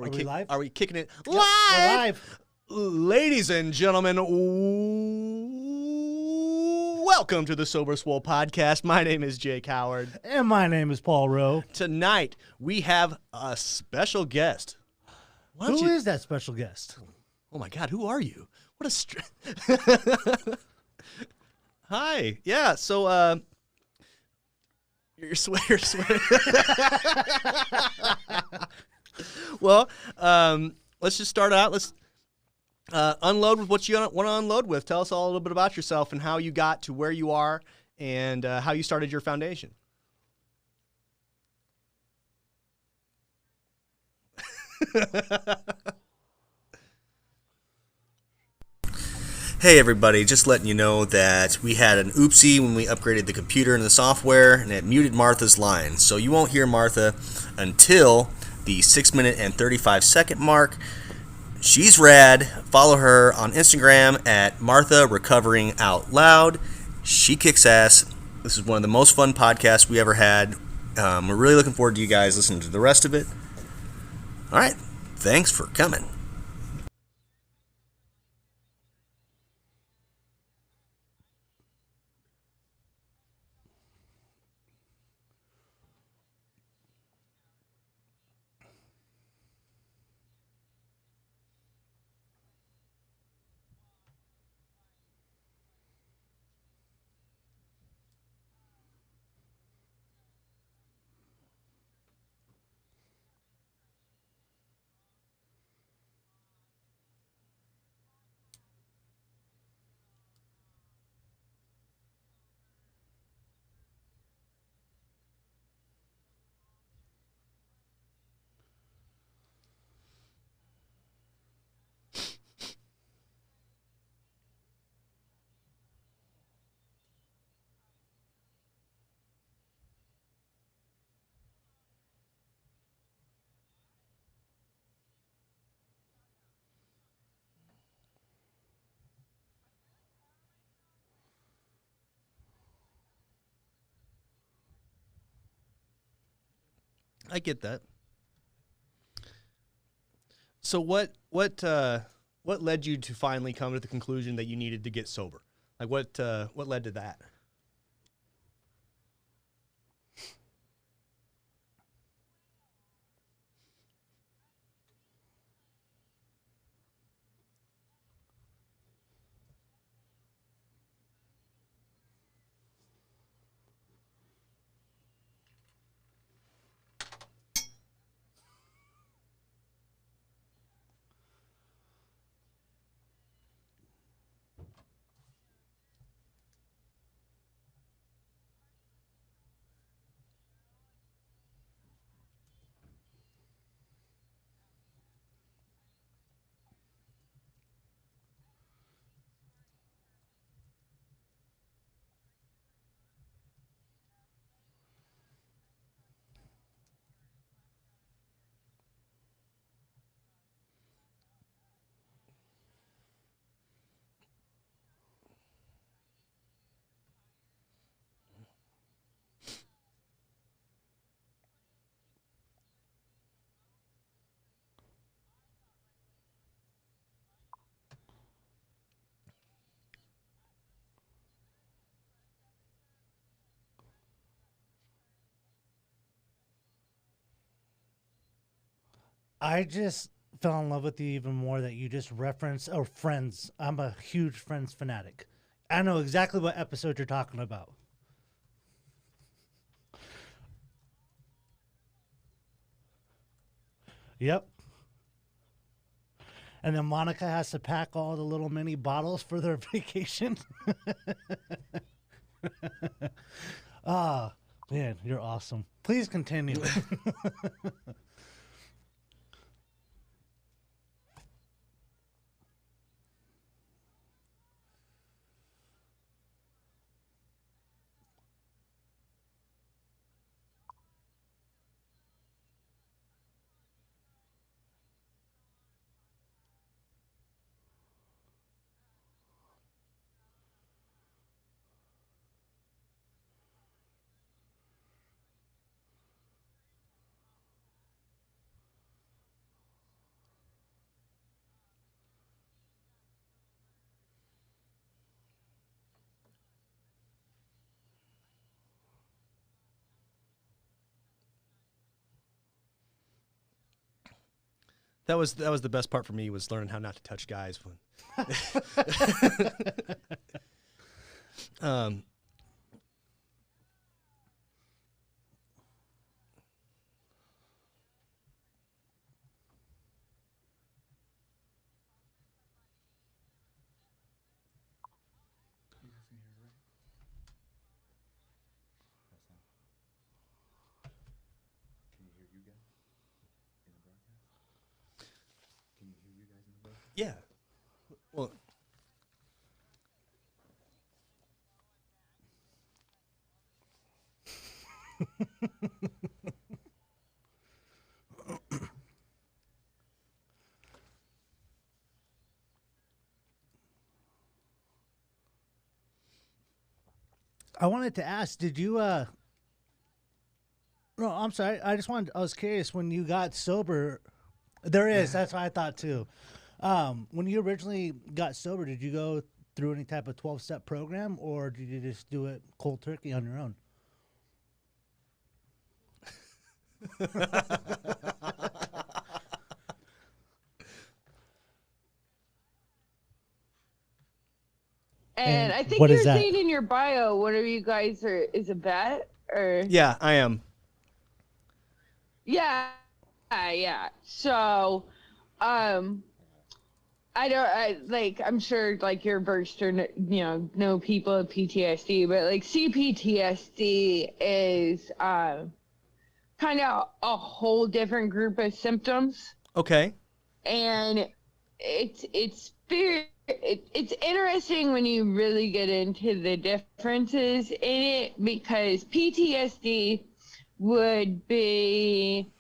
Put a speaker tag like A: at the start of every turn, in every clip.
A: Are we live?
B: Are we kicking it
A: Yep,
B: live?
A: we're live.
B: Ladies and gentlemen, welcome to the Sober Swole Podcast. My name is Jake Howard.
A: And my name is Paul Rowe.
B: Tonight, we have a special guest.
A: Who is that special guest?
B: Oh my God, who are you? What a Hi. Yeah, so, you're sweating. Well, let's just start out. Let's unload with what you want to unload with. Tell us all a little bit about yourself and how you got to where you are and how you started your foundation.
C: Hey everybody, just letting you know that we had an oopsie when we upgraded the computer and the software, and it muted Martha's line. So you won't hear Martha until the 6-minute and 35-second mark. She's rad. Follow her on Instagram at Martha Recovering Out Loud. She kicks ass. This is one of the most fun podcasts we ever had. We're really looking forward to you guys listening to the rest of it. All right, thanks for coming.
B: I get that. So what led you to finally come to the conclusion that you needed to get sober? Like what led to that?
A: I just fell in love with you even more that you just referenced, or Friends. I'm a huge Friends fanatic. I know exactly what episode you're talking about. Yep. And then Monica has to pack all the little mini bottles for their vacation. Ah, man, you're awesome. Please continue.
B: That was the best part for me, was learning how not to touch guys. um, yeah. Well,
A: I wanted to ask, did you no, I'm sorry. I was curious when you got sober. There is. That's what I thought too. When you originally got sober, did you go through any type of 12-step program, or did you just do it cold turkey on your own?
D: And I think
A: what
D: you
A: is
D: were
A: that?
D: saying in your bio, one of you guys is a vet, or
B: yeah, I am.
D: yeah, yeah. So, I'm sure like you're versed or know people with PTSD, but like CPTSD is kind of a whole different group of symptoms,
B: Okay.
D: and it's interesting when you really get into the differences in it, because PTSD would be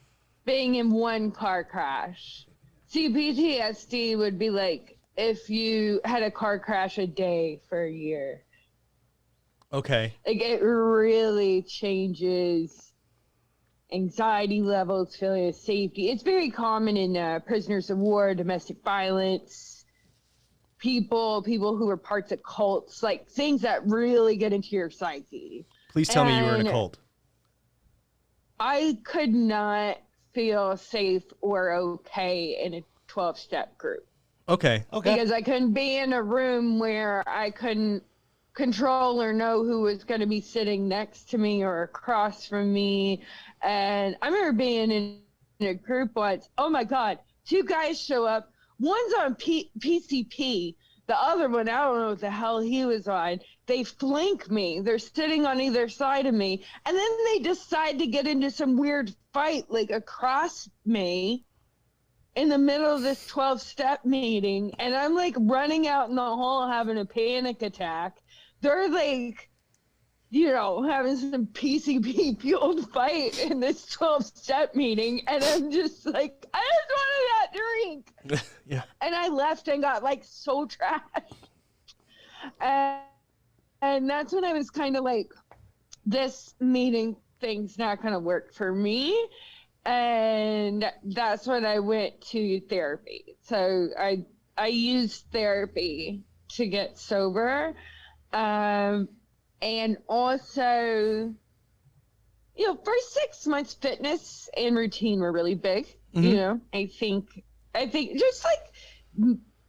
D: being in one car crash. CPTSD would be like if you had a car crash a day for a year.
B: Okay.
D: Like, it really changes anxiety levels, feeling of safety. It's very common in prisoners of war, domestic violence, people who are parts of cults, like things that really get into your psyche.
B: Please tell me you were in a
D: And
B: cult.
D: I could not feel safe or okay in a 12-step group.
B: Okay.
A: Okay.
D: Because I couldn't be in a room where I couldn't control or know who was going to be sitting next to me or across from me. And I remember being in a group once. Oh my God, 2 guys show up. One's on PCP. The other one, I don't know what the hell he was on. They flank me. They're sitting on either side of me. And then they decide to get into some weird fight, like across me in the middle of this 12-step meeting. And I'm like running out in the hall having a panic attack. They're like, having some PCP fueled fight in this 12-step meeting. And I'm just like, I just wanted that drink.
B: Yeah.
D: And I left and got like so trashed. And that's when I was kind of like, this meeting thing's not going to work for me. And that's when I went to therapy. So I used therapy to get sober. And also, first 6 months, fitness and routine were really big.
B: Mm-hmm.
D: I think just like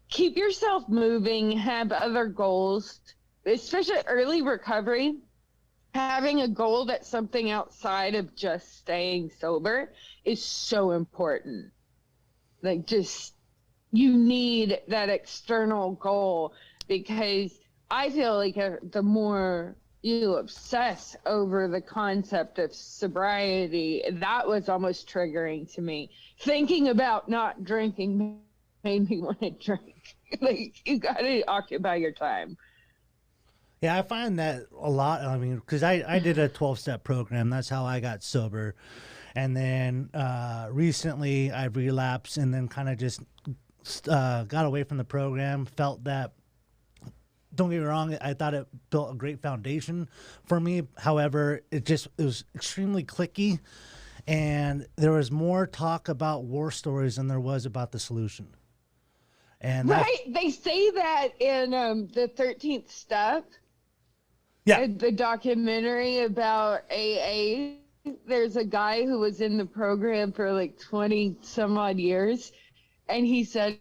D: keep yourself moving, have other goals, especially early recovery. Having a goal that's something outside of just staying sober is so important. Like, just, you need that external goal, because I feel like the more you obsess over the concept of sobriety, that was almost triggering to me. Thinking about not drinking made me want to drink. Like, you got to occupy your time.
A: Yeah, I find that a lot. I mean, because I did a 12-step program. That's how I got sober. And then recently I relapsed and then kind of just got away from the program. Felt that, don't get me wrong, I thought it built a great foundation for me. However, it was extremely cliquey. And there was more talk about war stories than there was about the solution. And
D: right. They say that in the 13th Step.
A: Yeah.
D: The documentary about AA. There's a guy who was in the program for like 20 some odd years, and he said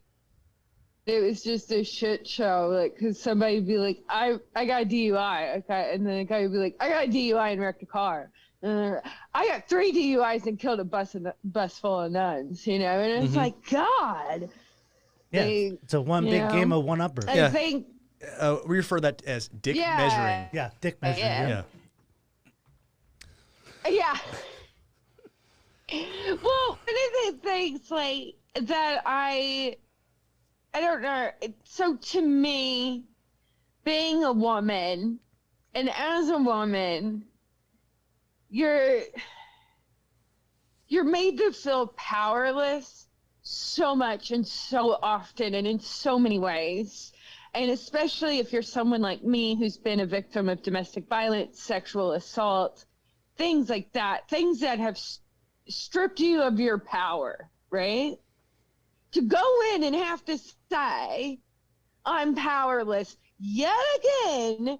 D: it was just a shit show. Like, because somebody would be like, I got a DUI. Okay. And then a guy would be like, I got a DUI and wrecked a car. And I got 3 DUIs and killed a bus full of nuns, you know? And it's like, God.
A: Yeah. It's a one big game of one-upper.
D: I think.
B: We refer to that as dick measuring.
A: Yeah, dick measuring.
B: Yeah.
D: Yeah. Well, one of the things like that I don't know. So to me, being a woman, and as a woman, you're made to feel powerless so much and so often and in so many ways. And especially if you're someone like me who's been a victim of domestic violence, sexual assault, things like that, things that have stripped you of your power, right? To go in and have to say, I'm powerless yet again,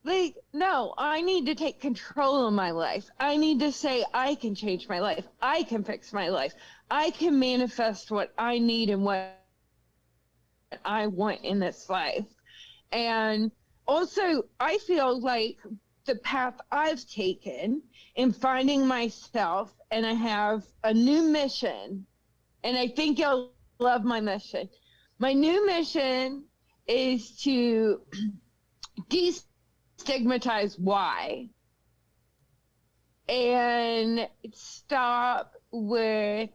D: like, no, I need to take control of my life. I need to say, I can change my life. I can fix my life. I can manifest what I need and what I want in this life. And also, I feel like the path I've taken in finding myself, and I have a new mission, and I think you'll love my mission. My new mission is to destigmatize why and stop with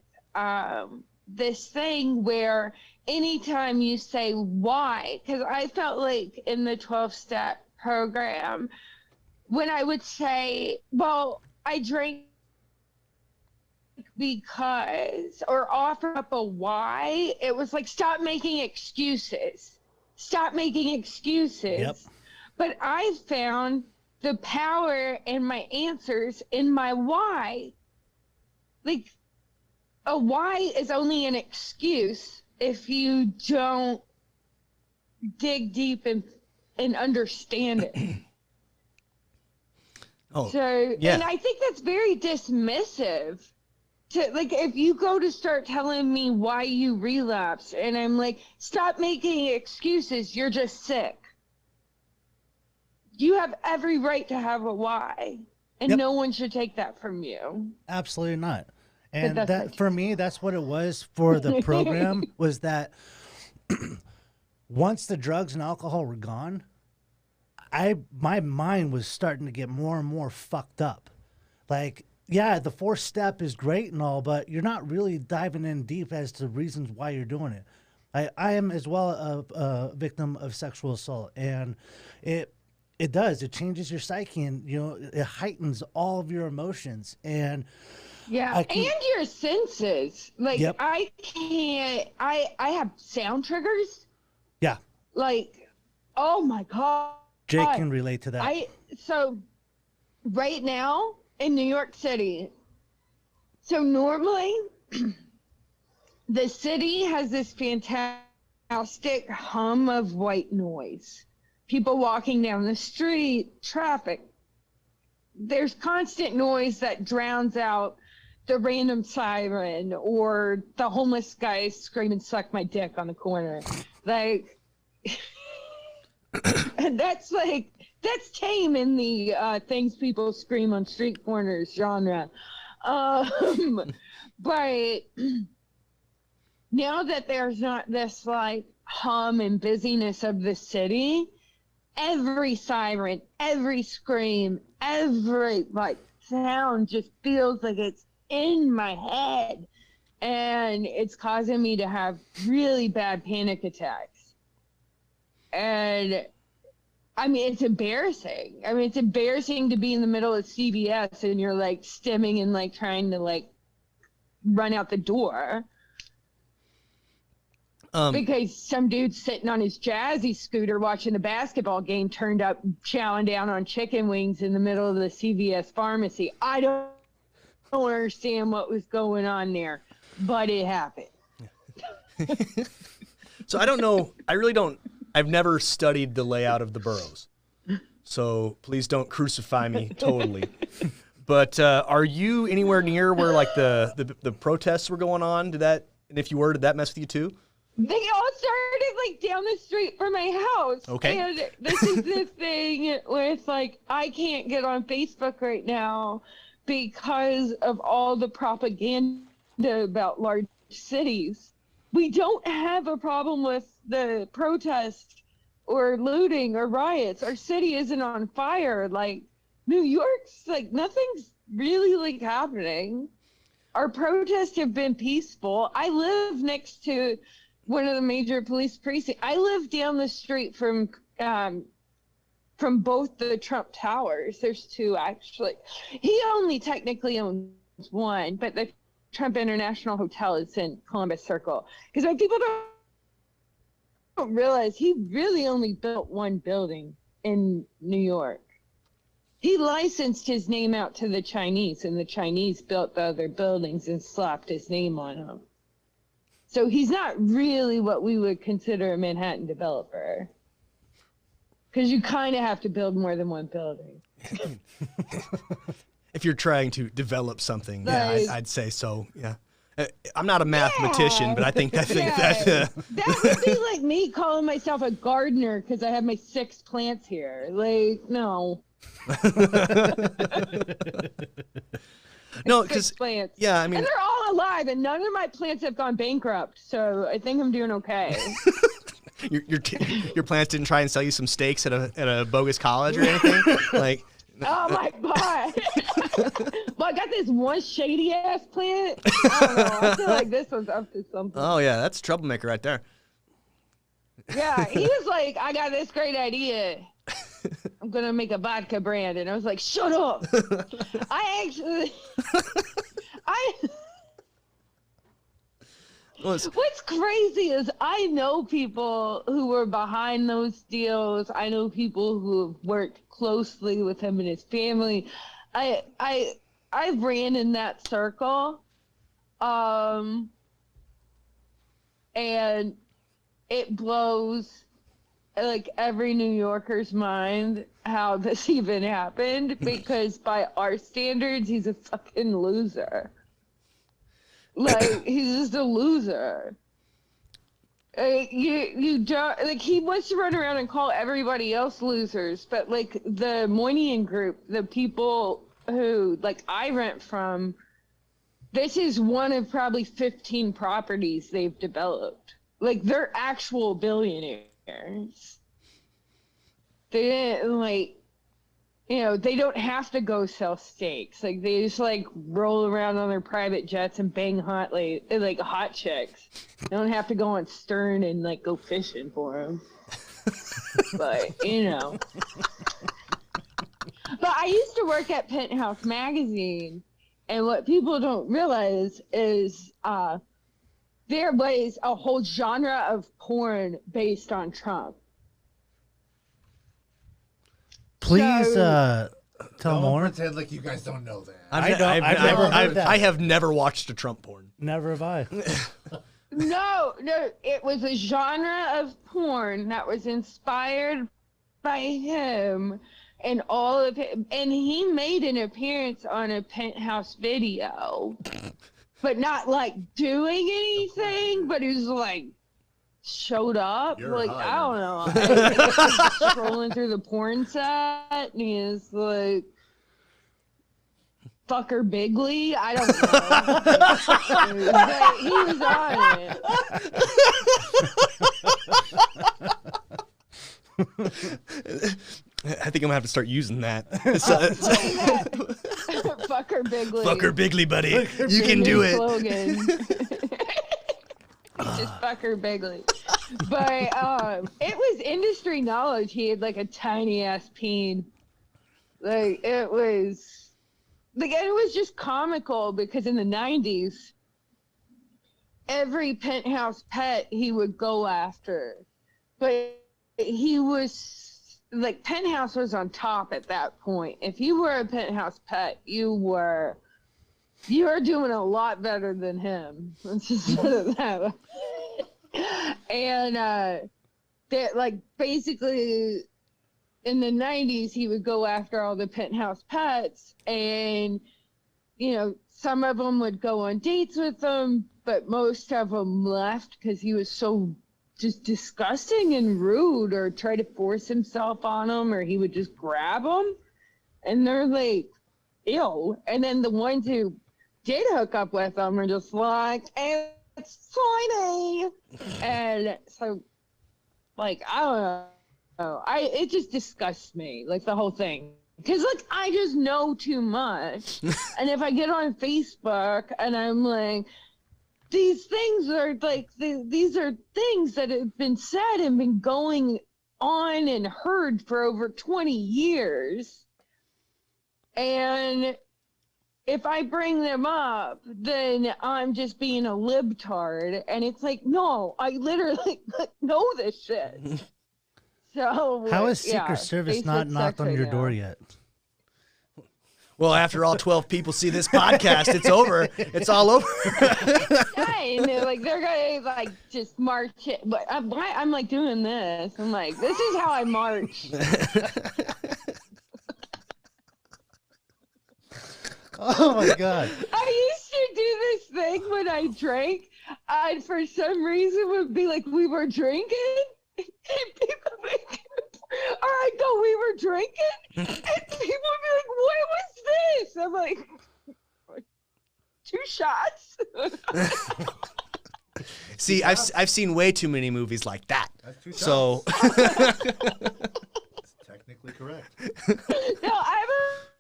D: this thing where anytime you say why, because I felt like in the 12-step program, when I would say, well, I drank because, or offer up a why, it was like, stop making excuses. Stop making excuses.
A: Yep.
D: But I found the power in my answers in my why. Like, a why is only an excuse if you don't dig deep and understand it.
B: Oh,
D: so,
B: yeah.
D: and I think that's very dismissive. To, like, if you go to start telling me why you relapse, and I'm like, stop making excuses, you're just sick. You have every right to have a why, and no one should take that from you.
A: Absolutely not. And
D: that's
A: that, for me, that's what it was for the program, was that once the drugs and alcohol were gone, my mind was starting to get more and more fucked up. Like, yeah, the 4th step is great and all, but you're not really diving in deep as to reasons why you're doing it. I am as well a victim of sexual assault, and it changes your psyche, and it heightens all of your emotions, and
D: and your senses. Like,
A: Yep.
D: I have sound triggers.
A: Yeah,
D: Like, oh my God.
A: Jake can relate to that.
D: So right now in New York City, so normally the city has this fantastic hum of white noise. People walking down the street, traffic. There's constant noise that drowns out the random siren or the homeless guy screaming, suck my dick on the corner. Like, and that's tame in the things people scream on street corners genre. But now that there's not this like hum and busyness of the city, every siren, every scream, every like sound just feels like it's in my head, and it's causing me to have really bad panic attacks. And I mean, it's embarrassing. I mean, it's embarrassing to be in the middle of CVS and you're like stimming and like trying to like run out the door. Because some dude sitting on his jazzy scooter watching the basketball game turned up chowing down on chicken wings in the middle of the CVS pharmacy. I don't understand what was going on there, but it happened.
B: So I don't know. I really don't. I've never studied the layout of the boroughs. So please don't crucify me totally. But are you anywhere near where like the protests were going on? Did that And if you were, did that mess with you too?
D: They all started like down the street from my house.
B: Okay.
D: And this is the thing with like, I can't get on Facebook right now because of all the propaganda about large cities. We don't have a problem with the protest or looting or riots. Our city isn't on fire. Like New York's like nothing's really like happening. Our protests have been peaceful. I live next to one of the major police precincts. I live down the street from both the Trump towers. There's two actually. He only technically owns one, but the Trump International Hotel is in Columbus Circle. Because when people don't realize, he really only built one building in New York. He licensed his name out to the Chinese, and the Chinese built the other buildings and slapped his name on them. So he's not really what we would consider a Manhattan developer. Because you kind of have to build more than one building.
B: If you're trying to develop something,
D: Like-
B: yeah, I'd say so. Yeah, I'm not a mathematician, but I think that.
D: That would be like me calling myself a gardener because I have my 6 plants here. Like, no.
B: No,
D: 6
B: because
D: plants.
B: yeah, I mean,
D: And they're all alive, and none of my plants have gone bankrupt, so I think I'm doing okay.
B: your plants didn't try and sell you some steaks at a bogus college or anything, like.
D: Oh my god! Well, I got this one shady ass plant. I don't know. I feel like this one's up to something.
B: Oh yeah, that's a troublemaker right there.
D: Yeah, he was like, "I got this great idea. I'm gonna make a vodka brand," and I was like, "Shut up!" What's crazy is I know people who were behind those deals. I know people who have worked closely with him and his family. I ran in that circle, and it blows like every New Yorker's mind how this even happened, because by our standards, he's a fucking loser. Like, he's just a loser. You don't, like, he wants to run around and call everybody else losers, but like the Moynihan group, the people who like I rent from, this is one of probably 15 properties they've developed. Like, they're actual billionaires. They didn't like, you know, they don't have to go sell steaks. Like, they just like roll around on their private jets and bang hot chicks. They don't have to go on Stern and like go fishing for them. But you know. But I used to work at Penthouse Magazine, and what people don't realize is there was a whole genre of porn based on Trump.
A: Please tell
E: Don't
A: more.
E: pretend like you guys don't know that.
A: I've never heard that.
B: I have never watched a Trump porn.
A: Never have I.
D: No, it was a genre of porn that was inspired by him and all of him, and he made an appearance on a Penthouse video, but not like doing anything, but he was like showed up.
E: You're
D: like,
E: high,
D: I don't know. Like, scrolling through the porn set, and he's like, fucker Bigley. I don't know. But he was on it.
B: I think I'm gonna have to start using that.
D: Fucker Bigley.
B: Fucker Bigley, buddy. You can do it.
D: Slogan. Just fucker Bigley. But it was industry knowledge. He had like a tiny ass peen. Like, it was just comical, because in the 90s, every Penthouse pet he would go after. But he was like, Penthouse was on top at that point. If you were a Penthouse pet, you were doing a lot better than him. Let's just put it that way. And that, like, basically in the 90s, he would go after all the Penthouse pets, and some of them would go on dates with him, but most of them left because he was so just disgusting and rude, or try to force himself on them, or he would just grab them. And they're like, ew. And then the ones who did hook up with them are just like, it's funny. And so, like, I don't know. It just disgusts me, like, the whole thing. Because, like, I just know too much. And if I get on Facebook and I'm like, these things are, like, these are things that have been said and been going on and heard for over 20 years. And if I bring them up, then I'm just being a libtard. And it's like, no, I literally know this shit. So
A: how is Secret Service not knocked on your door yet?
B: Well, after all 12 people see this podcast, it's over. It's all over.
D: Yeah, and they're gonna like just march it. But I'm like doing this. I'm like, this is how I march.
A: Oh my God!
D: I used to do this thing when I drank. I, for some reason, would be like, we were drinking, and people would think, or I go, we were drinking, and people would be like, what was this? I'm like, 2 shots.
B: See, I've seen way too many movies like that.
C: That's 2 shots.
B: So
C: That's technically correct.
D: No, I have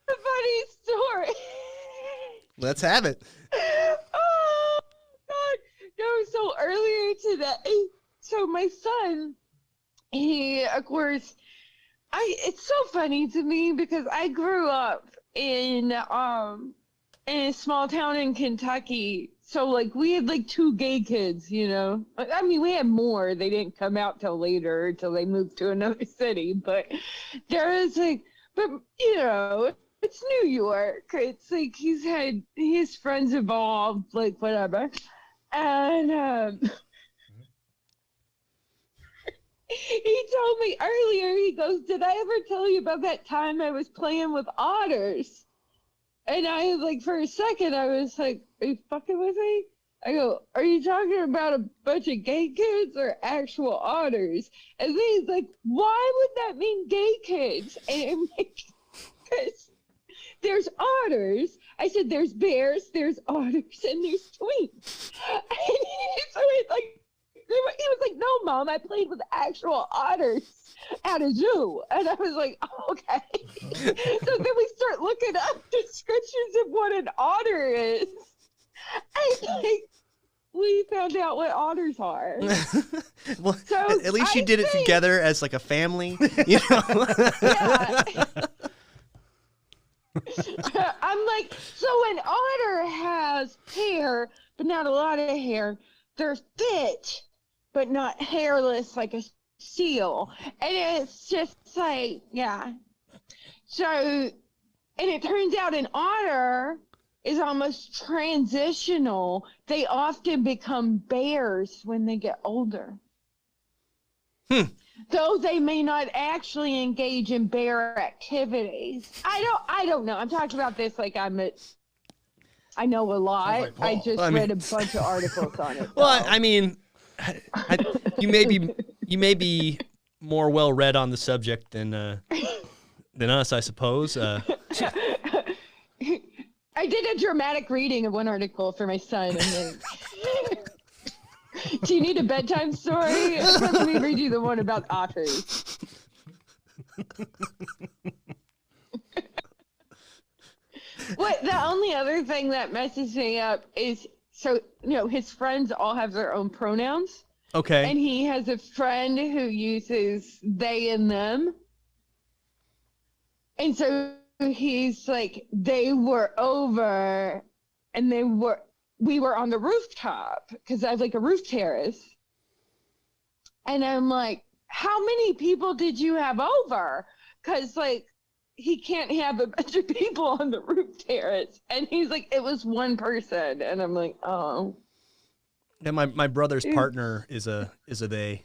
D: a funny story.
B: let's have it.
D: Oh God! No, so earlier today, so my son, he, of course, it's so funny to me because I grew up in a small town in Kentucky. So like we had like 2 gay kids, I mean, we had more. They didn't come out till later, till they moved to another city. But there is like, it's New York. It's like he's had his friends involved, like whatever. And he told me earlier, he goes, did I ever tell you about that time I was playing with otters? And I, like, for a second, I was like, are you fucking with me? I go, are you talking about a bunch of gay kids or actual otters? And then he's like, why would that mean gay kids? And I'm like, because there's otters. I said, there's bears, there's otters, and there's twins. And so it's like, he was like, no, Mom, I played with actual otters at a zoo. And I was like, oh, okay. So then we start looking up descriptions of what an otter is. And like, we found out what otters are.
B: Well,
D: So
B: at least you did it
D: think-
B: together as like a family,
D: Yeah. I'm like, so an otter has hair, but not a lot of hair. They're fit, but not hairless like a seal. And it's just like, yeah. So, and it turns out an otter is almost transitional. They often become bears when they get older. Though they may not actually engage in bear activities. I don't know. I'm talking about this like I know a lot.
C: like Paul.
D: I just read a bunch of articles on it.
B: Well, I mean, you may be more well read on the subject than us, I suppose.
D: I did a dramatic reading of one article for my son. And then, do you need a bedtime story? Let me read you the one about otters. What the only other thing that messes me up is, so his friends all have their own pronouns.
B: Okay.
D: And he has a friend who uses they and them. And so he's like, they were over and we were on the rooftop because I have like a roof terrace. And I'm like, how many people did you have over? Because like, he can't have a bunch of people on the roof terrace. And he's like, it was one person. And I'm like, oh.
B: Yeah, my brother's partner is a they.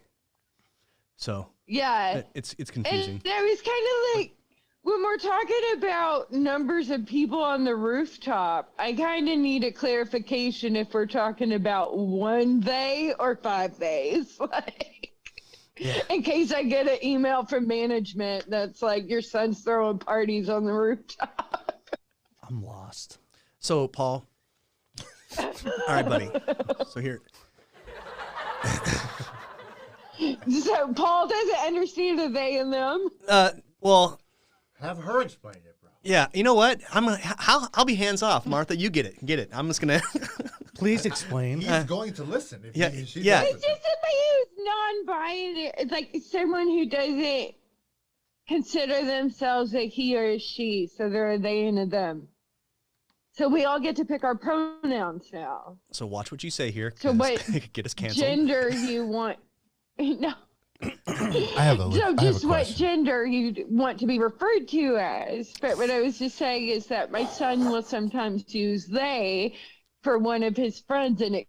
B: So
D: Yeah.
B: it's confusing.
D: And I was kind of like, when we're talking about numbers of people on the rooftop, I kind of need a clarification if we're talking about one they or 5 days. Like, in case I get an email from management that's like, your son's throwing parties on the rooftop.
A: I'm lost.
B: So, Paul. All right, buddy. So here.
D: So Paul doesn't understand the they and them.
B: Well,
E: have her explain it, bro.
B: yeah. You know what? I'll be hands off, Martha. You get it. Get it. I'm just gonna.
A: Please explain.
E: He's going to listen. If
B: yeah,
E: she
B: yeah.
E: doesn't.
D: It's just somebody who's non-binary. It's like someone who doesn't consider themselves a he or a she, so they're a they and a them. So we all get to pick our pronouns now.
B: So watch what you say here.
D: So what
B: it could get us canceled.
D: gender you want? No.
F: I have a
D: So
F: I have a
D: just what
F: question.
D: gender you want to be referred to as. But what I was just saying is that my son will sometimes use they for one of his friends, and it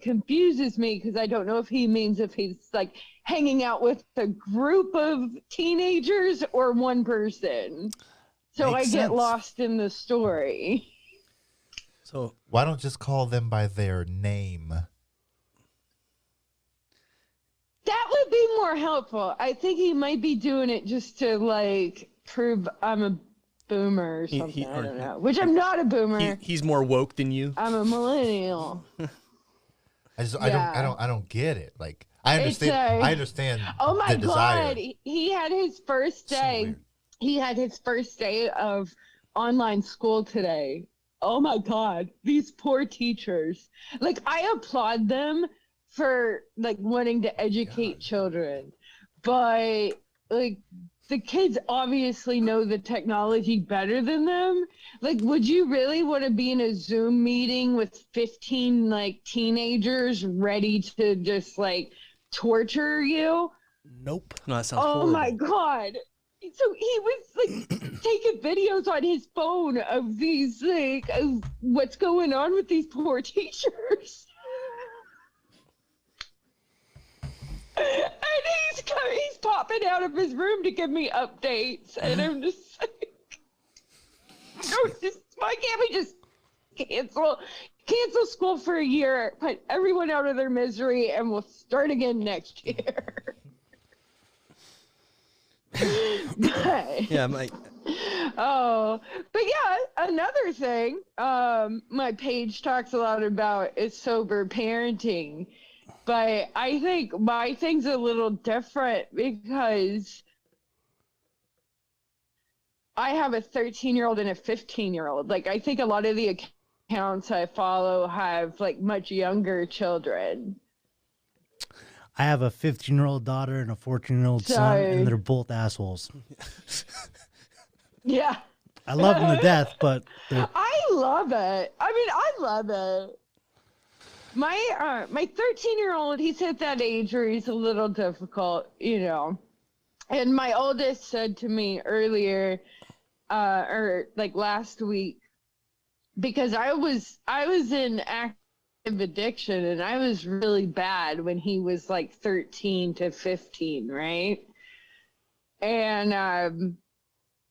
D: confuses me because I don't know if he means if he's like hanging out with a group of teenagers or one person. So
A: Makes
D: I get
A: sense.
D: lost in the story.
B: So
F: Why don't just call them by their name?
D: That would be more helpful. I think he might be doing it just to like prove I'm a boomer or something. I don't know. Which I'm not a boomer.
B: he's more woke than you.
D: I'm a millennial.
F: I don't get it. Like I understand. I understand.
D: Oh my
F: the desire.
D: God. He had his first
F: So
D: day.
F: weird.
D: He had his first day of online school today. Oh my God. These poor teachers. Like, I applaud them for like wanting to educate children, but like the kids obviously know the technology better than them. Like, would you really want to be in a Zoom meeting with 15 like teenagers ready to just like torture you?
A: Nope.
B: No, that sounds
D: Oh
B: horrible.
D: my God. So he was like taking videos on his phone of these like of what's going on with these poor teachers. And he's popping out of his room to give me updates, and I'm just like, why can't we just cancel school for a year, put everyone out of their misery, and we'll start again next year?
B: Yeah, Mike.
D: Oh, but yeah, another thing my page talks a lot about is sober parenting. But I think my thing's a little different because I have a 13-year-old and a 15-year-old. Like, I think a lot of the accounts I follow have like much younger children.
A: I have a 15-year-old daughter and a 14-year-old son,
D: Sorry.
A: and they're both assholes.
D: Yeah.
A: I love them to death, but they're
D: I love it. I mean, I love it. My 13-year-old, he's at that age where he's a little difficult, you know. And my oldest said to me earlier, or like last week, because I was in active addiction, and I was really bad when he was like 13 to 15, right? And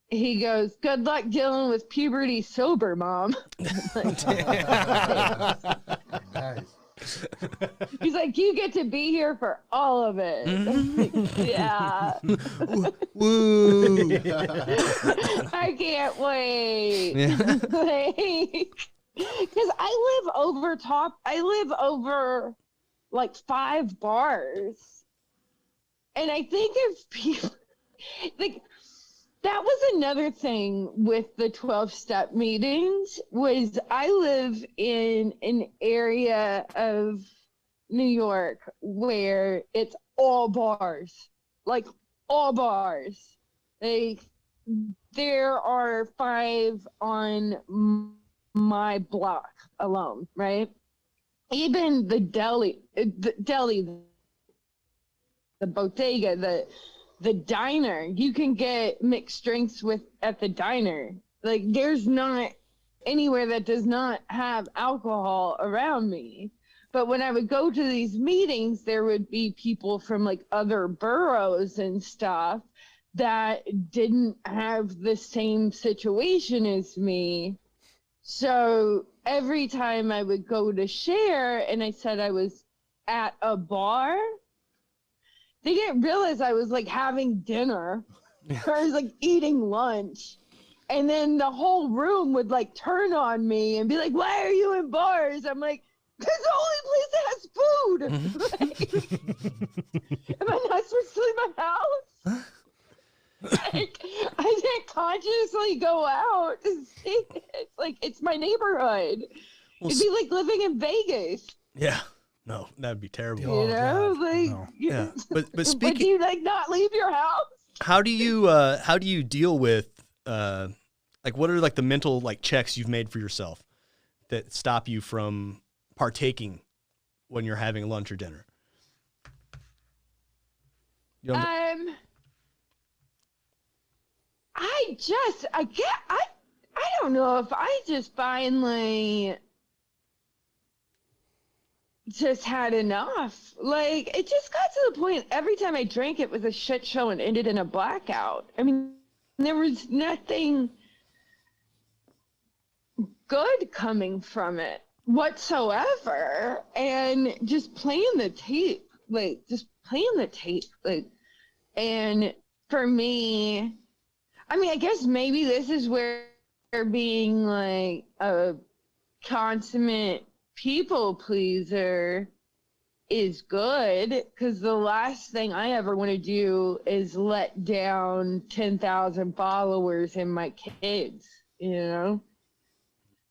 D: he goes, "Good luck dealing with puberty sober, Mom."
E: Nice.
D: He's like, "You get to be here for all of it." I'm like, yeah.
B: Woo.
D: I can't wait.
B: Yeah.
D: Because I live over like 5 bars. And I think if people, like, that was another thing with the 12-step meetings, was I live in an area of New York where it's all bars, like all bars. There are 5 on my block alone, right? Even the deli, the bodega, the diner, you can get mixed drinks at the diner. Like, there's not anywhere that does not have alcohol around me. But when I would go to these meetings, there would be people from like other boroughs and stuff that didn't have the same situation as me. So every time I would go to share and I said I was at a bar, they didn't realize I was like having dinner or I was like eating lunch. And then the whole room would like turn on me and be like, why are you in bars? I'm like, it's the only place that has food. Am I not supposed to leave my house? Like, I didn't consciously go out to see it. It's like, it's my neighborhood.
B: Well,
D: It'd be like living in Vegas.
B: Yeah. No, that'd be terrible.
D: You know,
A: God,
D: like,
A: no.
B: Yeah. But
D: would
B: speaking,
D: you like not leave your house?
B: how do you deal with like what are like the mental like checks you've made for yourself that stop you from partaking when you're having lunch or dinner? You know,
D: I don't know if I just finally just had enough. Like, it just got to the point every time I drank, it was a shit show and ended in a blackout. I mean, there was nothing good coming from it whatsoever. And just playing the tape, and for me, I mean, I guess maybe this is where being like a consummate people pleaser is good, because the last thing I ever want to do is let down 10,000 followers and my kids, you know?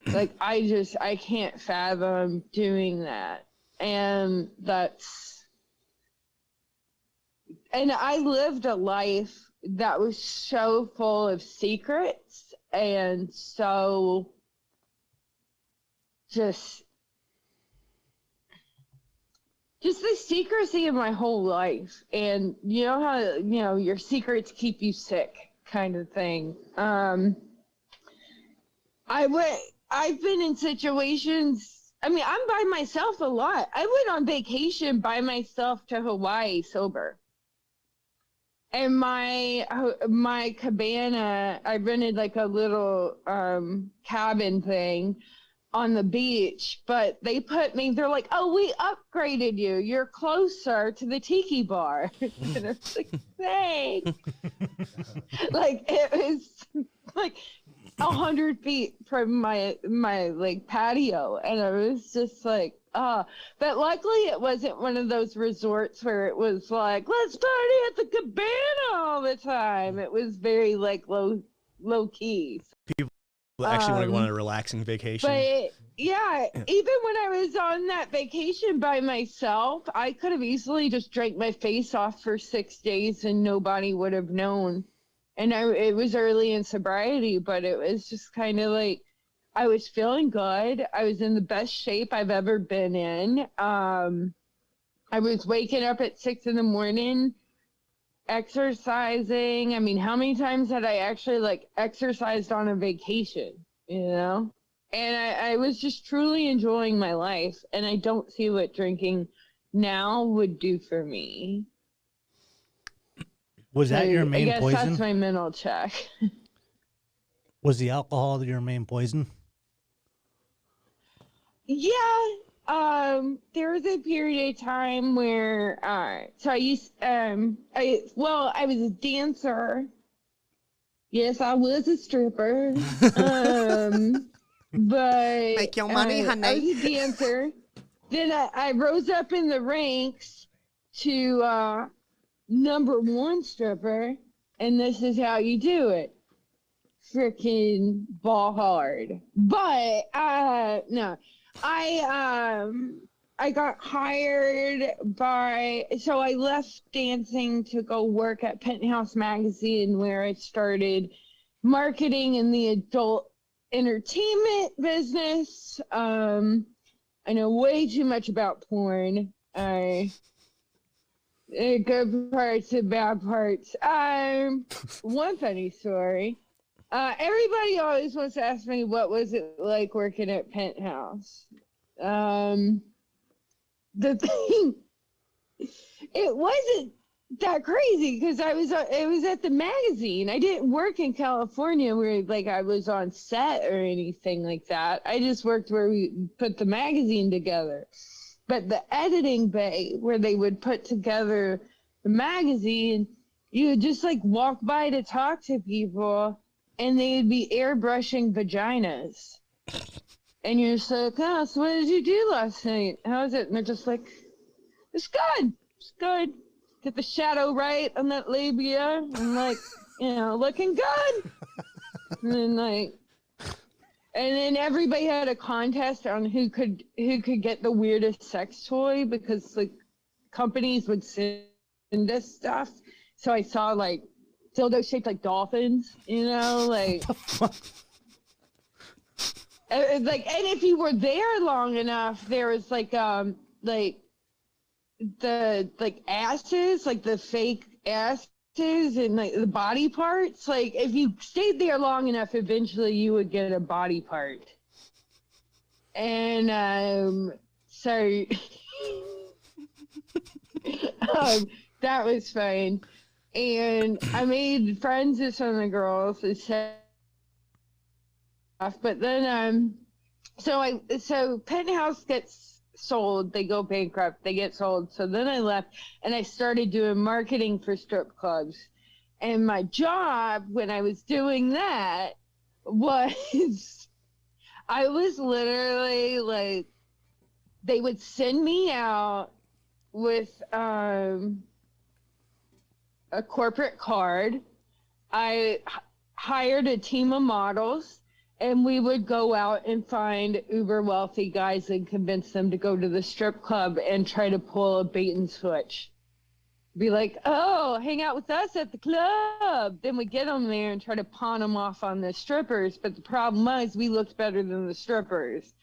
D: Like, I can't fathom doing that. And I lived a life that was so full of secrets and so just the secrecy of my whole life. And you know how, you know, your secrets keep you sick kind of thing. I've been in situations, I mean, I'm by myself a lot. I went on vacation by myself to Hawaii sober. And my cabana, I rented like a little cabin thing on the beach, but they're like, oh, we upgraded you. You're closer to the tiki bar. And I was like, thanks. Like, it was like 100 feet from my like patio. And I was just like, but luckily it wasn't one of those resorts where it was like, let's party at the cabana all the time. It was very like low key.
B: people actually want to go on a relaxing vacation.
D: But yeah, even when I was on that vacation by myself, I could have easily just drank my face off for 6 days and nobody would have known. And it was early in sobriety, but it was just kind of like, I was feeling good. I was in the best shape I've ever been in. I was waking up at 6 a.m, exercising. I mean, how many times had I actually like exercised on a vacation, you know? And I was just truly enjoying my life. And I don't see what drinking now would do for me.
A: Was that your main
D: I guess
A: poison?
D: that's my mental check.
A: Was the alcohol your main poison?
D: Yeah, there was a period of time where, so I used, I was a dancer. Yes, I was a stripper. But
B: make your money, honey.
D: I was a dancer. Then I rose up in the ranks to #1 stripper, and this is how you do it. Freaking ball hard. But no. I got hired so I left dancing to go work at Penthouse Magazine, where I started marketing in the adult entertainment business. I know way too much about porn. Good parts and bad parts. One funny story. Everybody always wants to ask me, what was it like working at Penthouse? The thing, it wasn't that crazy because it was at the magazine. I didn't work in California where like I was on set or anything like that. I just worked where we put the magazine together. But the editing bay where they would put together the magazine, you would just like walk by to talk to people and they'd be airbrushing vaginas. And you're just like, oh, so what did you do last night? How was it? And they're just like, it's good. It's good. Get the shadow right on that labia and like, you know, looking good. And then everybody had a contest on who could get the weirdest sex toy because like companies would send us stuff. So I saw like dildos shaped like dolphins, you know, like and if you were there long enough, there was like the like asses, like the fake asses and like the body parts. Like if you stayed there long enough, eventually you would get a body part. And so that was fun. And I made friends with some of the girls and stuff. But then so Penthouse gets sold, they go bankrupt, they get sold. So then I left and I started doing marketing for strip clubs. And my job when I was doing that was I was literally like, they would send me out with a corporate card. I hired a team of models. And we would go out and find uber wealthy guys and convince them to go to the strip club and try to pull a bait and switch. Be like, oh, hang out with us at the club. Then we get them there and try to pawn them off on the strippers. But the problem was we looked better than the strippers.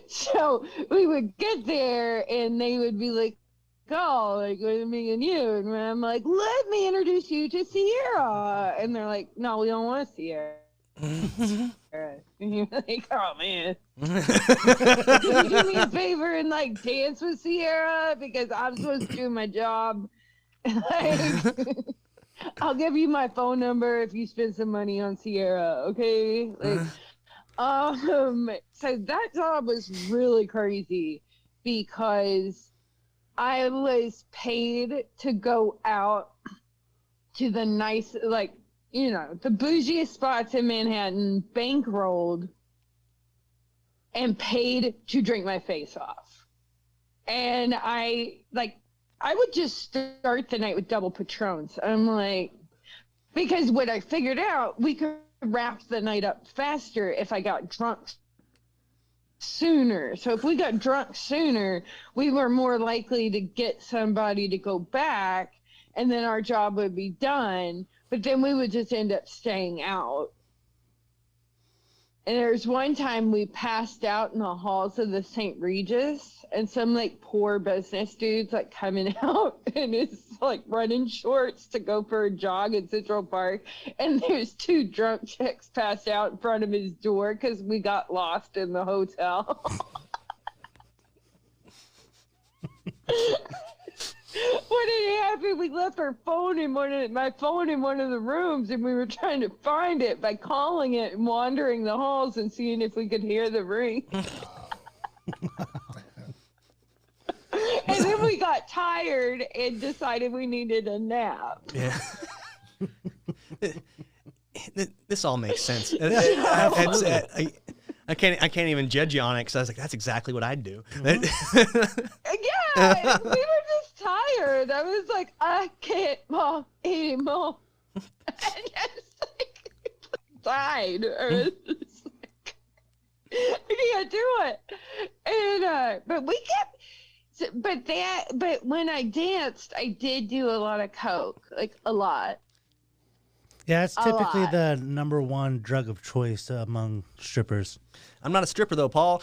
D: So we would get there and they would be like, oh, like with me and you. And I'm like, let me introduce you to Sierra. And they're like, no, we don't want Sierra. And you're like, oh man. Can you do me a favor and like dance with Sierra? Because I'm supposed to do my job. Like, I'll give you my phone number if you spend some money on Sierra, okay? Like, so that job was really crazy because I was paid to go out to the nice, like, you know, the bougiest spots in Manhattan, bankrolled, and paid to drink my face off. And I would just start the night with double Patrons. I'm like, because what I figured out, we could wrap the night up faster if I got drunk sooner. So if we got drunk sooner, we were more likely to get somebody to go back and then our job would be done. But then we would just end up staying out. And there's one time we passed out in the halls of the St. Regis and some like poor business dudes like coming out and it's like running shorts to go for a jog in Central Park. And there's two drunk chicks passed out in front of his door because we got lost in the hotel. What had happened? We left our phone in my phone in one of the rooms, and we were trying to find it by calling it and wandering the halls and seeing if we could hear the ring. And then we got tired and decided we needed a nap.
B: Yeah. This all makes sense. I can't even judge you on it because I was like, that's exactly what I'd do.
D: Yeah, we were just tired. I was like, I can't walk anymore. And just like died. Or was just like, I can't do it. And but we kept, but when I danced, I did do a lot of coke, like a lot.
A: Yeah, it's typically the number one drug of choice among strippers.
B: I'm not a stripper though, Paul.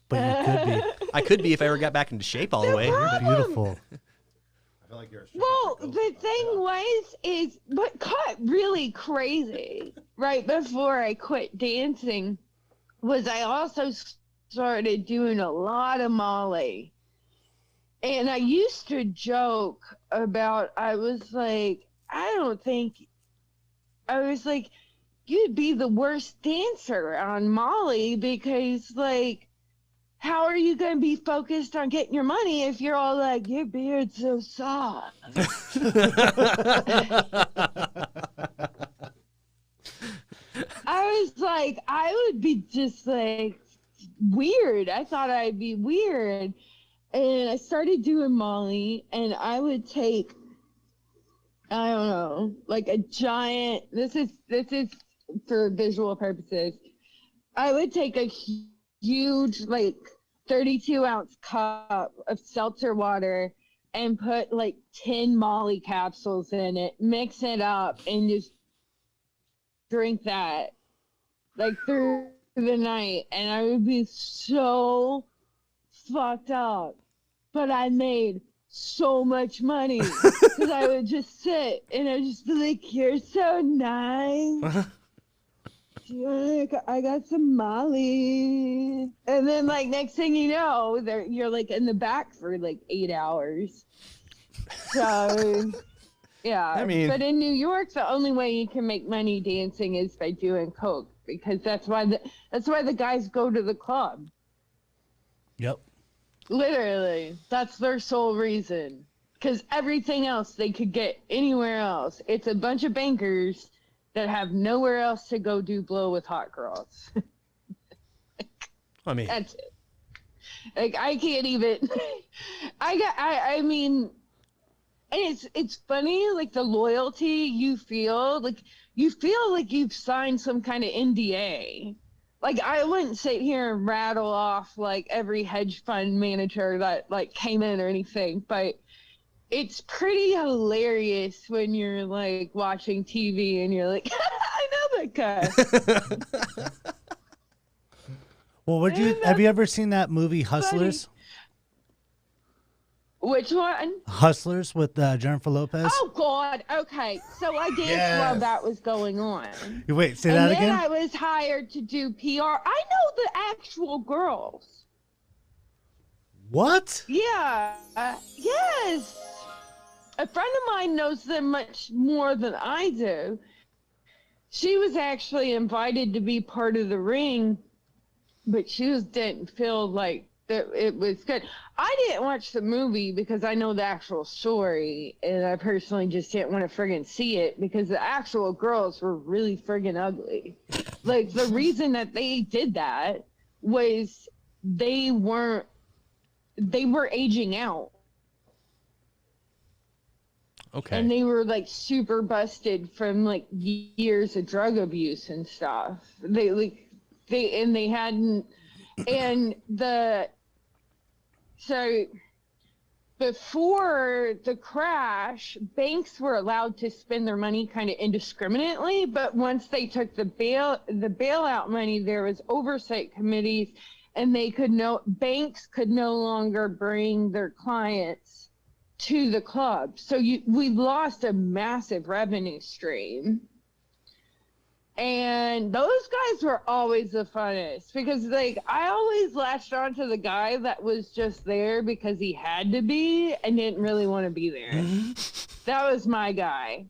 A: But you could be.
B: I could be if I ever got back into shape all the way.
A: You're beautiful.
E: I feel like you're a stripper.
D: Well, the thing is what got really crazy right before I quit dancing was I also started doing a lot of Molly. And I used to joke about, I was like, you'd be the worst dancer on Molly because, like, how are you going to be focused on getting your money if you're all like, your beard's so soft? I was like, I would be just like weird. I thought I'd be weird. And I started doing Molly, and I would take, I don't know, like a giant, this is for visual purposes. I would take a huge, like 32-ounce cup of seltzer water and put like 10 Molly capsules in it, mix it up, and just drink that like through the night. And I would be so fucked up, but I made so much money because I would just sit and I'd just be like, you're so nice. I got some Molly. And then, like, next thing you know, you're like in the back for like 8 hours. So yeah,
B: I mean,
D: but in New York, the only way you can make money dancing is by doing coke, because that's why the guys go to the club.
A: Yep.
D: Literally, that's their sole reason. Because everything else they could get anywhere else. It's a bunch of bankers that have nowhere else to go do blow with hot girls.
B: I mean,
D: that's it. Like, I can't even. I mean. And it's funny, like, the loyalty you feel like you've signed some kind of NDA. Like, I wouldn't sit here and rattle off, like, every hedge fund manager that, like, came in or anything, but it's pretty hilarious when you're, like, watching TV and you're like, I know that guy.
A: Well, have you ever seen that movie Hustlers?
D: Which one?
A: Hustlers with Jennifer Lopez.
D: Oh, God. Okay. So I danced while that was going on.
A: Wait, say that again?
D: And then I was hired to do PR. I know the actual girls.
A: What?
D: Yeah. Yes. A friend of mine knows them much more than I do. She was actually invited to be part of the ring, but she didn't feel like that it was good. I didn't watch the movie because I know the actual story, and I personally just didn't want to friggin' see it because the actual girls were really friggin' ugly. Like, the reason that they did that was they were aging out.
B: okay.
D: And they were, like, super busted from, like, years of drug abuse and stuff. So before the crash, banks were allowed to spend their money kind of indiscriminately, but once they took the bailout money, there was oversight committees, and banks could no longer bring their clients to the club. So we lost a massive revenue stream. And those guys were always the funnest because, like, I always latched on to the guy that was just there because he had to be and didn't really want to be there. That was my guy.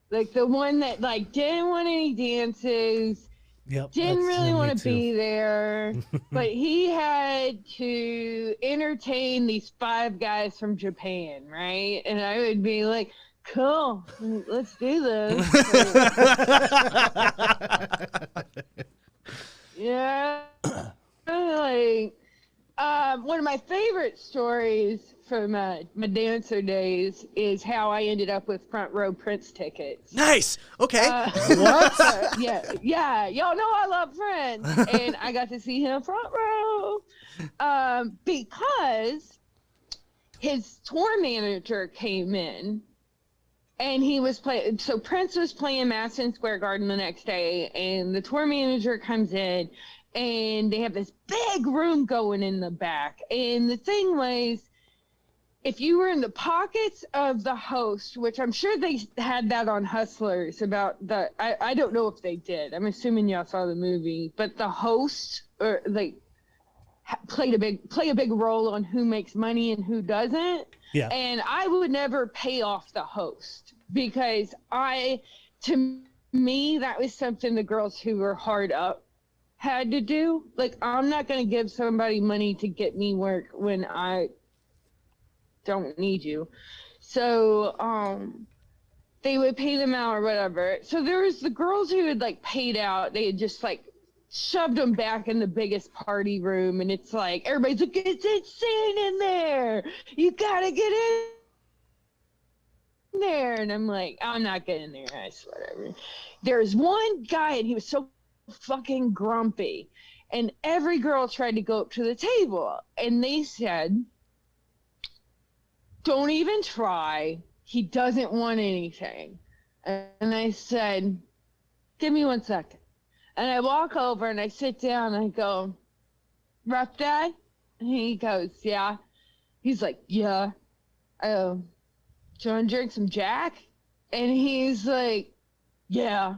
D: Like, the one that, like, didn't want any dances, didn't really want to be there, but he had to entertain these 5 guys from Japan, right? And I would be like, cool, let's do this. Yeah. Like, one of my favorite stories from my dancer days is how I ended up with front row Prince tickets.
B: Nice. Okay.
D: What? Yeah. Y'all know I love Prince, and I got to see him front row because his tour manager came in. And he was playing, so Prince was playing Madison Square Garden the next day, and the tour manager comes in, and they have this big room going in the back. And the thing was, if you were in the pockets of the host, which I'm sure they had that on Hustlers about I don't know if they did. I'm assuming y'all saw the movie, but the host, or like, play a big role on who makes money and who doesn't.
A: Yeah.
D: And I would never pay off the host because to me, that was something the girls who were hard up had to do. Like, I'm not going to give somebody money to get me work when I don't need you. So, they would pay them out or whatever. So there was the girls who had like paid out. They had just like shoved them back in the biggest party room. And it's like, everybody's like, it's insane in there. You got to get in there. And I'm like, I'm not getting there. I swear. There's one guy and he was so fucking grumpy. And every girl tried to go up to the table. And they said, don't even try. He doesn't want anything. And I said, give me 1 second. And I walk over and I sit down and I go, rough dad? And he goes, yeah. He's like, yeah. I go, do you want to drink some Jack? And he's like, yeah.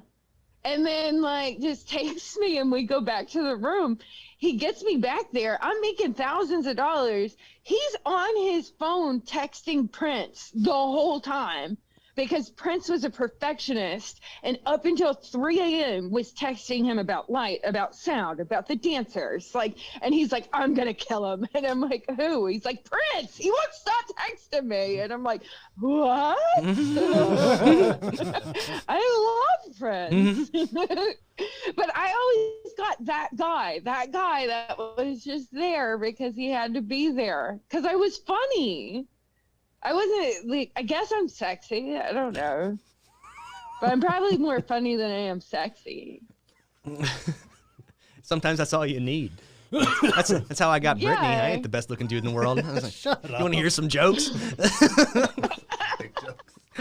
D: And then like just takes me and we go back to the room. He gets me back there. I'm making thousands of dollars. He's on his phone texting Prince the whole time because Prince was a perfectionist and up until 3 a.m. was texting him about light, about sound, about the dancers. Like, and he's like, I'm going to kill him. And I'm like, who? He's like, Prince. He won't stop texting me. And I'm like, what? I love Prince. But I always got that guy that was just there because he had to be there. Because I was funny. I wasn't, like, I guess I'm sexy. I don't know. But I'm probably more funny than I am sexy.
B: Sometimes that's all you need. That's how I got
D: Yeah.
B: Brittany. I ain't the best looking dude in the world. I was like,
A: Shut
B: you
A: up.
B: want to hear some jokes?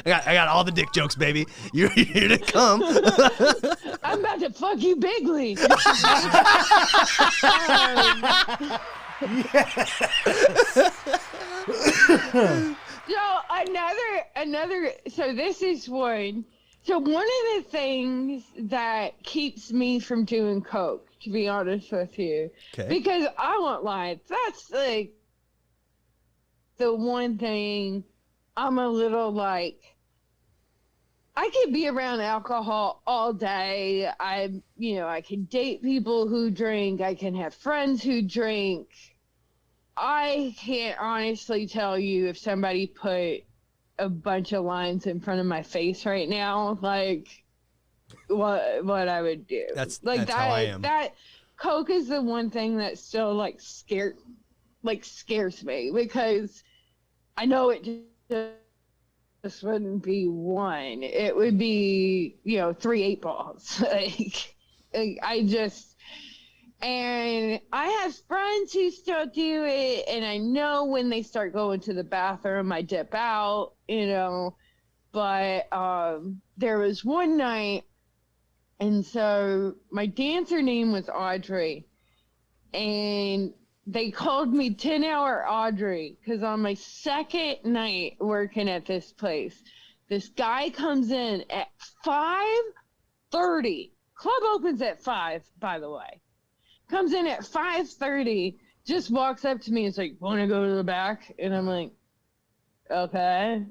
B: I got all the dick jokes, baby. You're here to come.
D: I'm about to fuck you bigly. So so this is one. So one of the things that keeps me from doing coke, to be honest with you,
B: Okay.
D: because I won't lie, that's like the one thing I'm a little like, I could be around alcohol all day. I can date people who drink. I can have friends who drink. I can't honestly tell you if somebody put a bunch of lines in front of my face right now, like what I would do.
B: That's
D: like
B: how I am.
D: That coke is the one thing that still scares me because I know it just wouldn't be one. It would be 3 8 balls. And I have friends who still do it, and I know when they start going to the bathroom, I dip out, but there was one night, and so my dancer name was Audrey, and they called me 10-hour Audrey, because on my second night working at this place, this guy comes in at 5:30. Club opens at 5, by the way. Comes in at 5:30, just walks up to me and is like, want to go to the back? And I'm like, okay,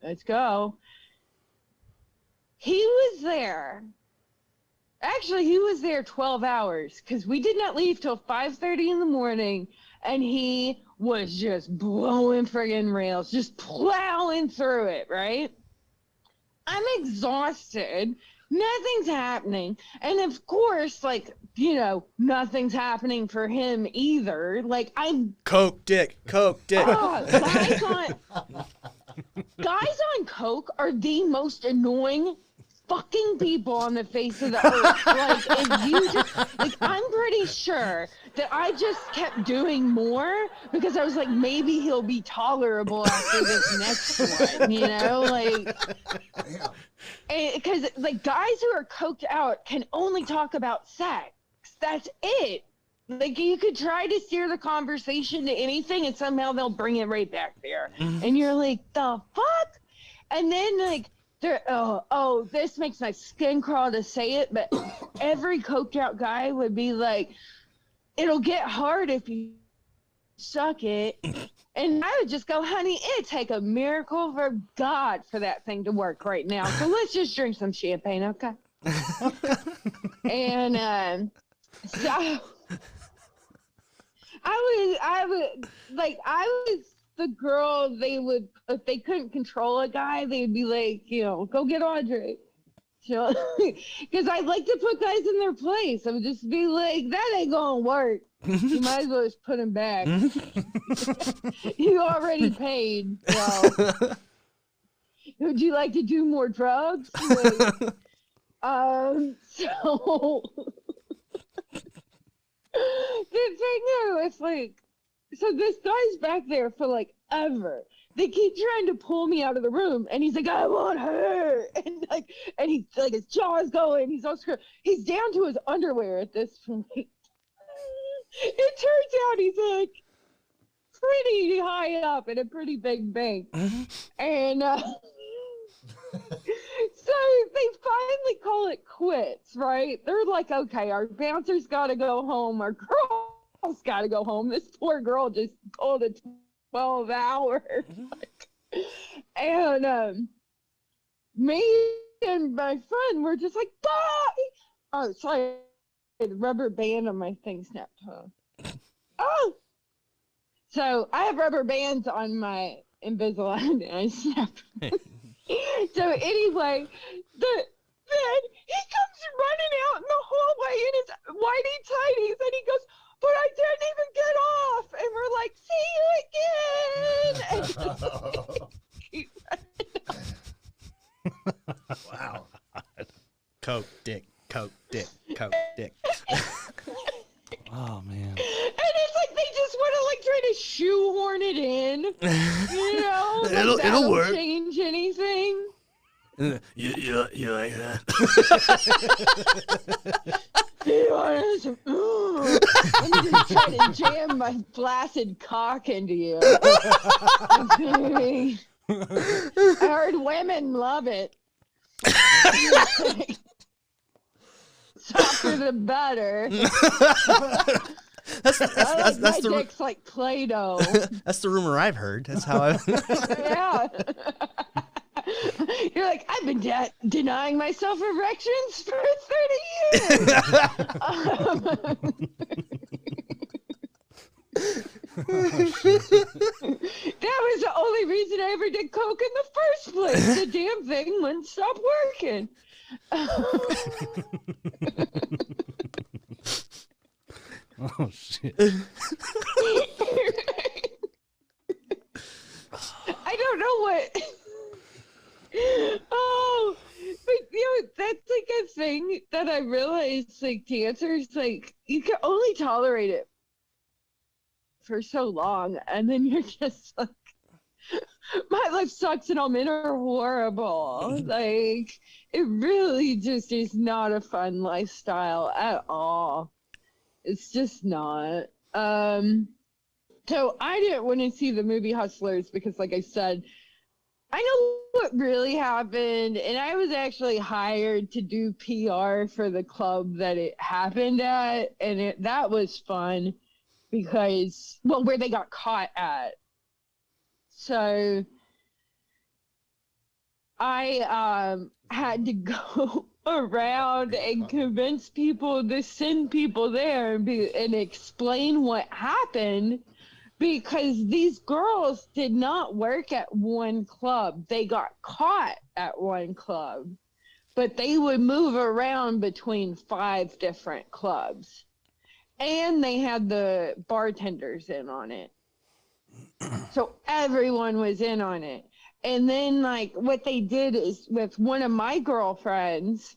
D: let's go. He was there. Actually, he was there 12 hours because we did not leave till 5:30 in the morning, and he was just blowing friggin' rails, just plowing through it, right? I'm exhausted. Nothing's happening. And of course, nothing's happening for him either. I'm
B: Coke dick.
D: guys on coke are the most annoying fucking people on the face of the earth. I'm pretty sure that I just kept doing more because I was like, maybe he'll be tolerable after this next one, because guys who are coked out can only talk about sex. That's it. You could try to steer the conversation to anything and somehow they'll bring it right back there. And you're like, the fuck? And then this makes my skin crawl to say it, but every coked out guy would be like, it'll get hard if you suck it. And I would just go, honey, it'd take a miracle for God for that thing to work right now. So let's just drink some champagne, okay? And so I was the girl they would, if they couldn't control a guy, they'd be like, go get Audrey. Because I like to put guys in their place. I would just be like, that ain't gonna work. You might as well just put him back. You already paid. So. Would you like to do more drugs? Like, so the thing is, like, so this guy's back there for like ever. They keep trying to pull me out of the room, and he's like, I want her, and he's like, his jaw's going, he's all screwed. He's down to his underwear at this point. It turns out he's like pretty high up in a pretty big bank, and so they finally call it quits, right? They're like, okay, our bouncer's got to go home, our girl's got to go home. This poor girl just pulled a 12 hours. And me and my friend were just like, bye. Oh, sorry, the rubber band on my thing snapped, huh? Oh, so I have rubber bands on my Invisalign, and I snapped. So anyway, then he comes running out in the hallway in his whitey tighties, and he goes, but I didn't even get off. And we're like, see you again.
B: Wow. Coke, dick, Coke, dick, Coke, dick.
A: Oh man.
D: And it's like they just want to like try to shoehorn it in. You know, like
B: it'll work.
D: Change anything.
B: You like that?
D: I'm just trying to jam my flaccid cock into you. I heard women love it. Softer the better.
B: That's
D: my
B: the
D: dick's like Play-Doh.
B: That's the rumor I've heard. That's how I.
D: Yeah. You're like, I've been denying myself erections for 30 years. That was the only reason I ever did coke in the first place. The damn thing wouldn't stop working.
A: Oh shit.
D: I don't know what. Oh, but that's like a thing that I realized, like, dancers, like, you can only tolerate it for so long, and then you're just like, my life sucks and all men are horrible. Like, it really just is not a fun lifestyle at all. It's just not. So I didn't want to see the movie Hustlers because, like I said, I know what really happened, and I was actually hired to do PR for the club that it happened at, and that was fun because, well, where they got caught at. So I had to go around and convince people to send people there and explain what happened. Because these girls did not work at one club. They got caught at one club. But they would move around between 5 different clubs. And they had the bartenders in on it. So everyone was in on it. And then, like, what they did is with one of my girlfriends,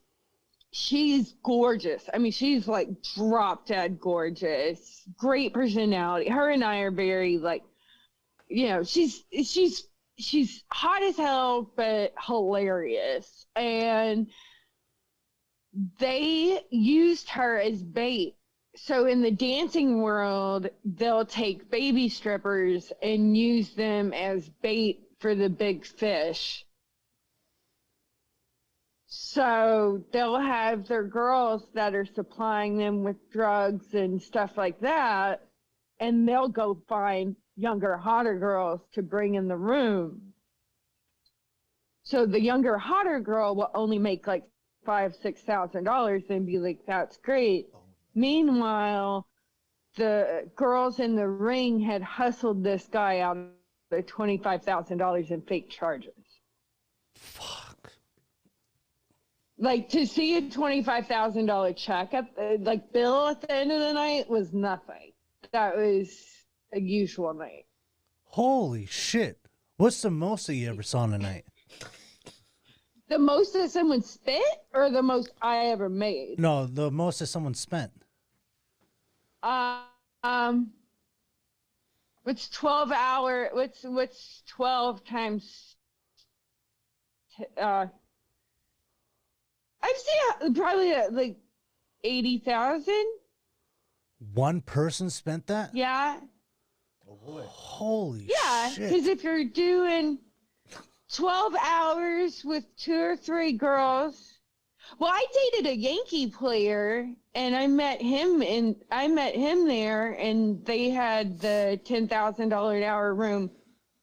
D: she's gorgeous. I mean, she's like drop dead gorgeous, great personality. Her and I are very like, you know, she's hot as hell, but hilarious. And they used her as bait. So in the dancing world, they'll take baby strippers and use them as bait for the big fish. So they'll have their girls that are supplying them with drugs and stuff like that, and they'll go find younger, hotter girls to bring in the room. So the younger, hotter girl will only make like $5,000-$6,000 and be like, that's great. Meanwhile, the girls in the ring had hustled this guy out of $25,000 in fake charges.
A: Fuck.
D: Like, to see a $25,000 check at like bill at the end of the night was nothing. That was a usual night.
A: Holy shit. What's the most that you ever saw in a night?
D: The most that someone spent, or the most I ever made?
A: No, the most that someone spent.
D: What's 12 hour? What's 12 times? I've seen probably like 80,000.
A: One person spent that?
D: Yeah.
E: Oh boy.
A: Holy
D: Yeah,
A: shit.
D: because if you're doing 12 hours with 2 or 3 girls. Well, I dated a Yankee player, and I met him there, and they had the $10,000 an hour room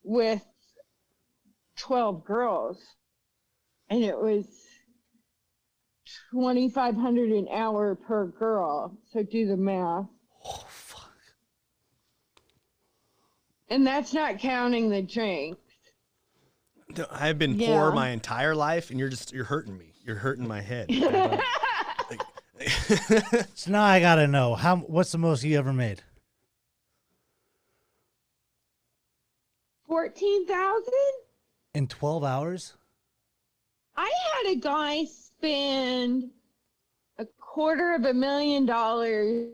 D: with 12 girls, and it was $2,500 an hour per girl. So do the math.
A: Oh, fuck.
B: And that's not counting the drinks.
C: I've been poor my entire life, and you're hurting me. You're hurting my head.
A: So now I gotta know what's the most you ever made?
D: 14,000
A: in 12 hours.
D: I had a guy spend $250,000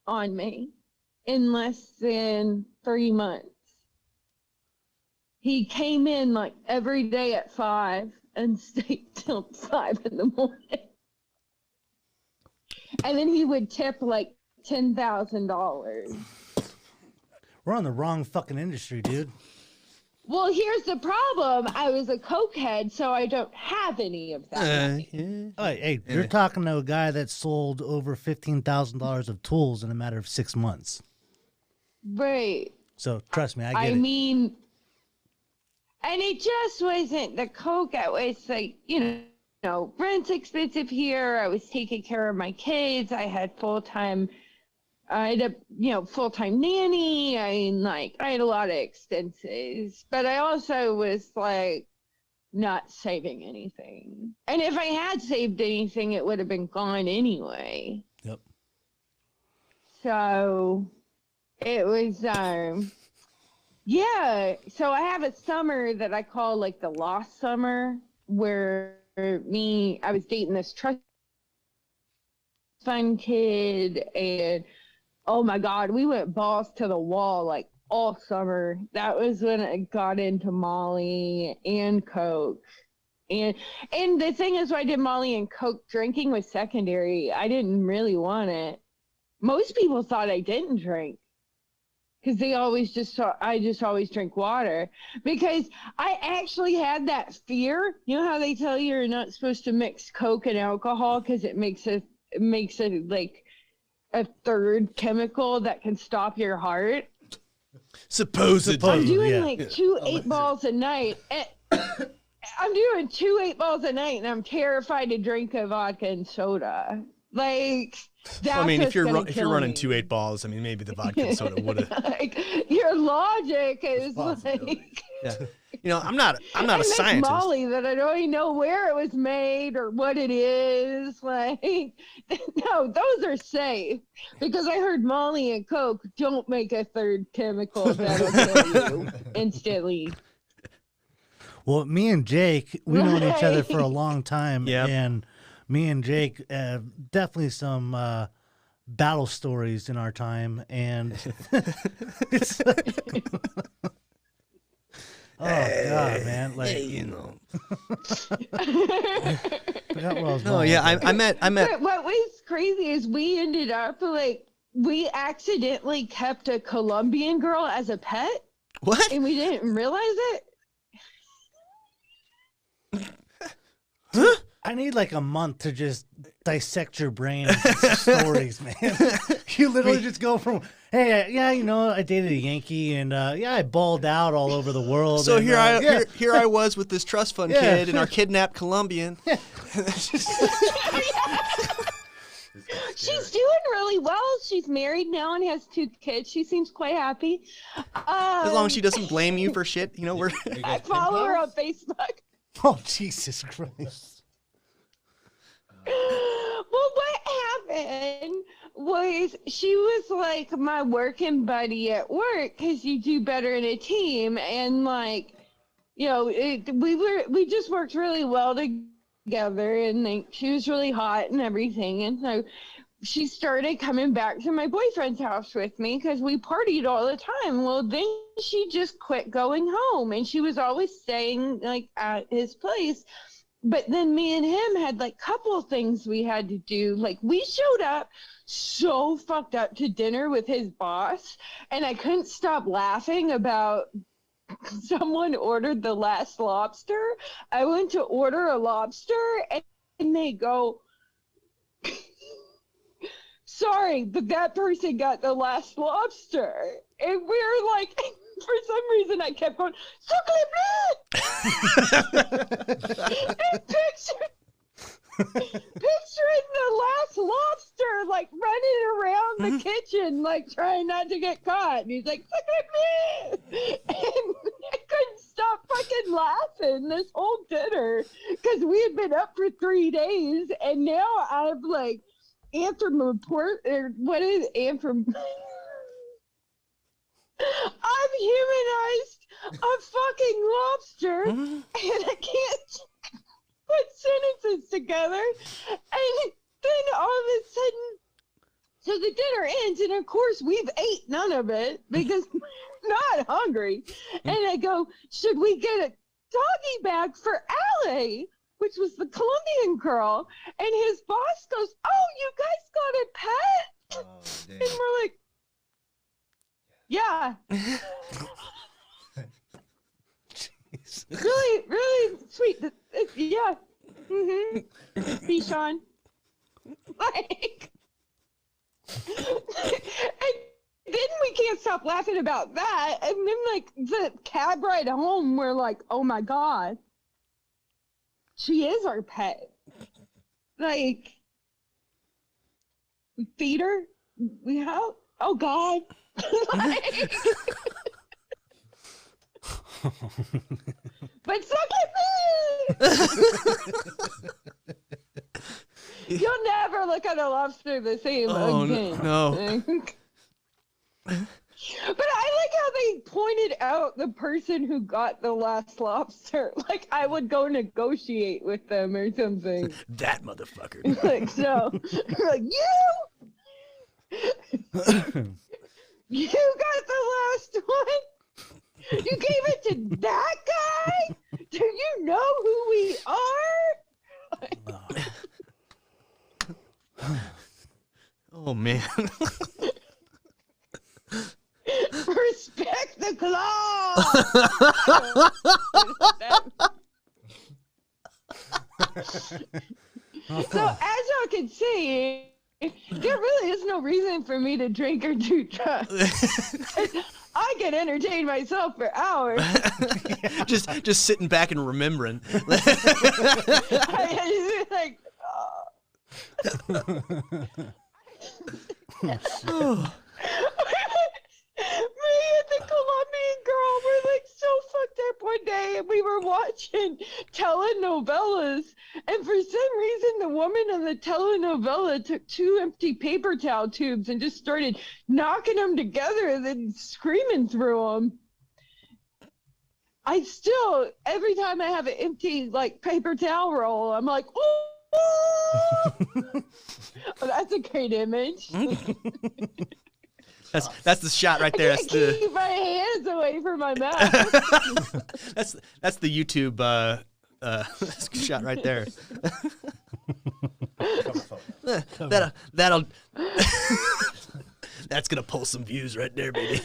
D: on me in less than 3 months. He came in like every day at 5 and stayed till 5 in the morning. And then he would tip like $10,000.
A: We're on the wrong fucking industry, dude.
D: Well, here's the problem. I was a cokehead, so I don't have any of that.
A: Hey, you're talking to a guy that sold over $15,000 of tools in a matter of 6 months.
D: Right.
A: So trust me, I get it.
D: I mean, and it just wasn't the coke. It was like, rent's expensive here. I was taking care of my kids. I had full-time nanny. I had a lot of expenses, but I also was like not saving anything. And if I had saved anything, it would have been gone anyway.
A: Yep.
D: So it was, so I have a summer that I call like the lost summer, where I was dating this trust fund kid, and oh my God, we went balls to the wall like all summer. That was when I got into Molly and Coke. And the thing is, why I did Molly and Coke, drinking was secondary. I didn't really want it. Most people thought I didn't drink, because they always I just always drink water, because I actually had that fear. You know how they tell you you're not supposed to mix Coke and alcohol because it makes it like a third chemical that can stop your heart.
C: Supposedly.
D: I'm doing 2 8-balls a night. I'm doing 2 8-balls a night, and I'm terrified to drink a vodka and soda. Like, that's
C: I mean, if you're running
D: me.
C: 2 8-balls, I mean, maybe the vodka and soda would have.
D: Like, your logic is like.
C: Yeah. I'm not a scientist.
D: Molly that I don't even know where it was made or what it is. Like, no, those are safe, because I heard Molly and Coke don't make a third chemical that'll kill you instantly.
A: Well, me and Jake, we've known each other for a long time.
C: Yep.
A: And me and Jake have definitely some battle stories in our time. And oh, God, man. Like,
C: I met.
D: But what was crazy is we ended up we accidentally kept a Colombian girl as a pet.
C: What?
D: And we didn't realize it.
A: I need like a month to just dissect your brain into stories, man. You literally just go from, hey, yeah, you know, I dated a Yankee, and yeah, I balled out all over the world.
B: So
A: and,
B: here I was with this trust fund kid and our kidnapped Colombian.
D: She's doing really well. She's married now and has 2 kids. She seems quite happy.
B: As long as she doesn't blame you for shit, you know, we're.
D: I follow her on Facebook.
A: Oh, Jesus Christ.
D: Well, what happened was she was like my working buddy at work because you do better in a team, and like, you know, we just worked really well together, and like she was really hot and everything, and so she started coming back to my boyfriend's house with me because we partied all the time. Well, then she just quit going home, and she was always staying like at his place. But then me and him had like couple things we had to do. Like we showed up so fucked up to dinner with his boss, and I couldn't stop laughing about someone ordered the last lobster. I went to order a lobster, and they go, sorry, but that person got the last lobster. And we're like, for some reason, I kept going, and picturing the last lobster, like running around the kitchen, like trying not to get caught. And he's like, and I couldn't stop fucking laughing this whole dinner because we had been up for 3 days, and now I've like I've humanized a fucking lobster, and I can't put sentences together. And then all of a sudden, so the dinner ends, and of course we've ate none of it because we're not hungry. And I go, should we get a doggy bag for Allie, which was the Colombian girl? And his boss goes, oh, you guys got a pet?
F: Oh, damn.
D: And we're like, yeah. Really, really sweet. Yeah. Mm-hmm. Bichon. Like, and then we can't stop laughing about that. And then, like, the cab ride home, we're like, oh my God, she is our pet. Like, we feed her. We have, oh God. Like, but suck at me. You'll never look at a lobster the same again.
B: No.
D: But I like how they pointed out the person who got the last lobster. Like I would go negotiate with them or something.
B: That motherfucker.
D: Like so, like you got the last one. You gave it to that guy? Do you know who we are?
B: Oh man.
D: Respect the claw. So as y'all can see, there really is no reason for me to drink or do drugs. I can entertain myself for hours.
B: just sitting back and remembering.
D: Like, me and the Colombian girl were like so fucked up one day, and we were watching telenovelas, and for some reason the woman in the telenovela took 2 empty paper towel tubes and just started knocking them together and then screaming through them. I still, every time I have an empty like paper towel roll, I'm like, oh, that's a great image.
B: That's the shot right there. That's the
D: keep my hands away from my mouth.
B: that's the YouTube shot right there. That'll that's gonna pull some views right there, baby.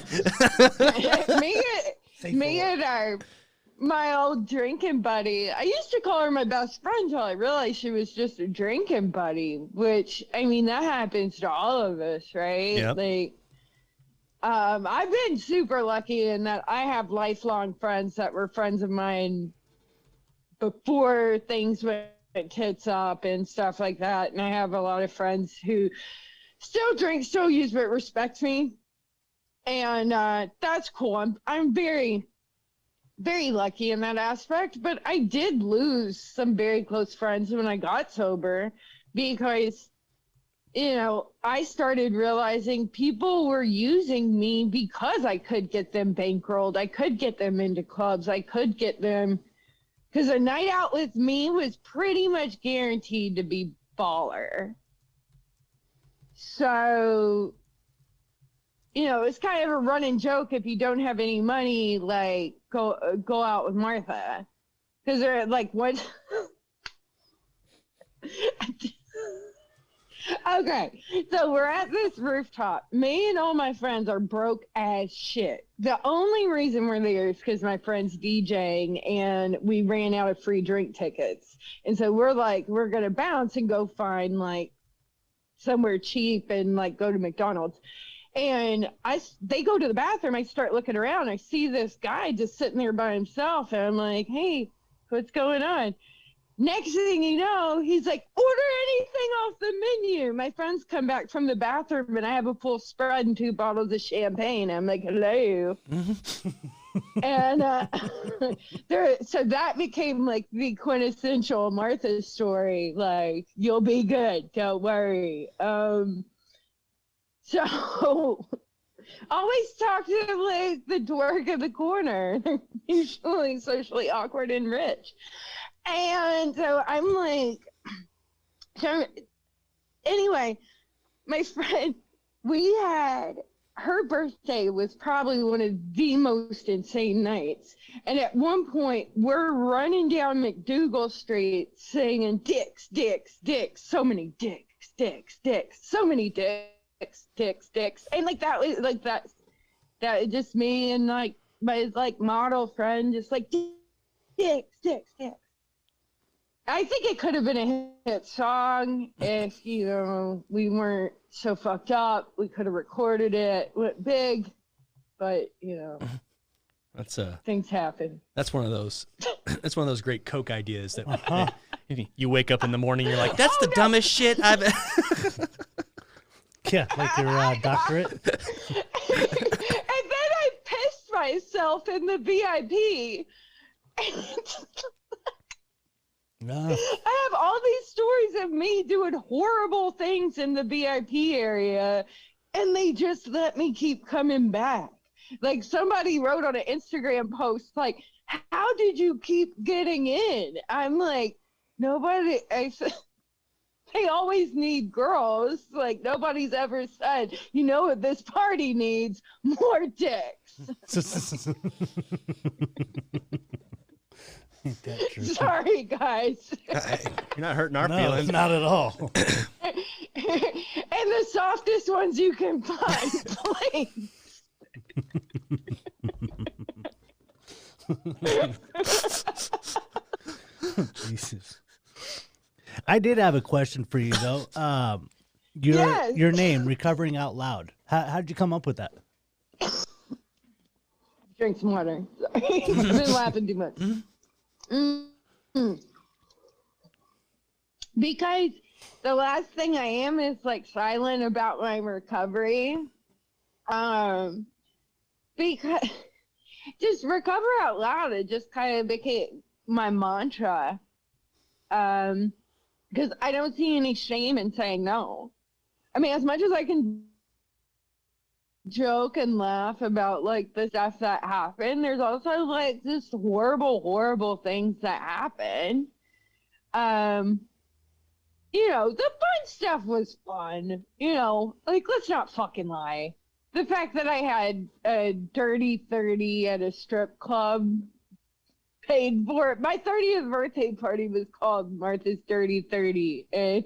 D: me and our my old drinking buddy. I used to call her my best friend until I realized she was just a drinking buddy, which, I mean, that happens to all of us, right?
B: Yep.
D: Like, I've been super lucky in that I have lifelong friends that were friends of mine before things went tits up and stuff like that. And I have a lot of friends who still drink, still use, but respect me. And that's cool. I'm very, very lucky in that aspect. But I did lose some very close friends when I got sober because, you know, I started realizing people were using me because I could get them bankrolled. I could get them into clubs. I could get them, because a night out with me was pretty much guaranteed to be baller. So, you know, it's kind of a running joke if you don't have any money, like, go out with Martha. Because they're like, what? Okay, so we're at this rooftop. Me and all my friends are broke as shit. The only reason we're there is because my friend's DJing and we ran out of free drink tickets. And so we're like, we're going to bounce and go find like somewhere cheap and like go to McDonald's. And they go to the bathroom. I start looking around. I see this guy just sitting there by himself. And I'm like, hey, what's going on? Next thing you know, he's like, order anything off the menu. My friends come back from the bathroom and I have a full spread and 2 bottles of champagne. I'm like, hello. And so that became like the quintessential Martha story. Like, you'll be good. Don't worry. So always talk to like the dork in the corner. They're usually socially awkward and rich. And so I'm like, so anyway, my friend, her birthday was probably one of the most insane nights. And at one point, we're running down McDougal Street singing dicks, dicks, dicks, so many dicks, dicks, dicks, so many dicks, dicks, dicks. And like that was like that just me and like my like model friend, just like dicks, dicks, dicks. I think it could have been a hit song if, you know, we weren't so fucked up. We could have recorded it, went big, but, you know, things happen.
B: That's one of those. That's one of those great Coke ideas that you wake up in the morning, you're like, that's the dumbest shit I've.
A: Yeah, like your doctorate.
D: And then I pissed myself in the VIP. I have all these stories of me doing horrible things in the VIP area, and they just let me keep coming back. Like somebody wrote on an Instagram post, like, how did you keep getting in? I'm like, nobody, they always need girls. Like nobody's ever said, you know what this party needs? More dicks. Sorry, guys.
B: You're not hurting our
A: No,
B: feelings.
A: not at all.
D: And the softest ones you can find, please.
A: Jesus. I did have a question for you though.
D: Yes.
A: Your name, Recovering Out Loud. How'd you come up with that?
D: Drink some water. Sorry. I've been laughing too much. Mm-hmm. Because the last thing I am is like silent about my recovery. Because just recover out loud, it just kind of became my mantra. Because I don't see any shame in saying no. I mean, as much as I can joke and laugh about like the stuff that happened, there's also like just horrible things that happen. You know, the fun stuff was fun, you know, like let's not fucking lie. The fact that I had a dirty 30 at a strip club, paid for it. My 30th birthday party was called Martha's Dirty 30, and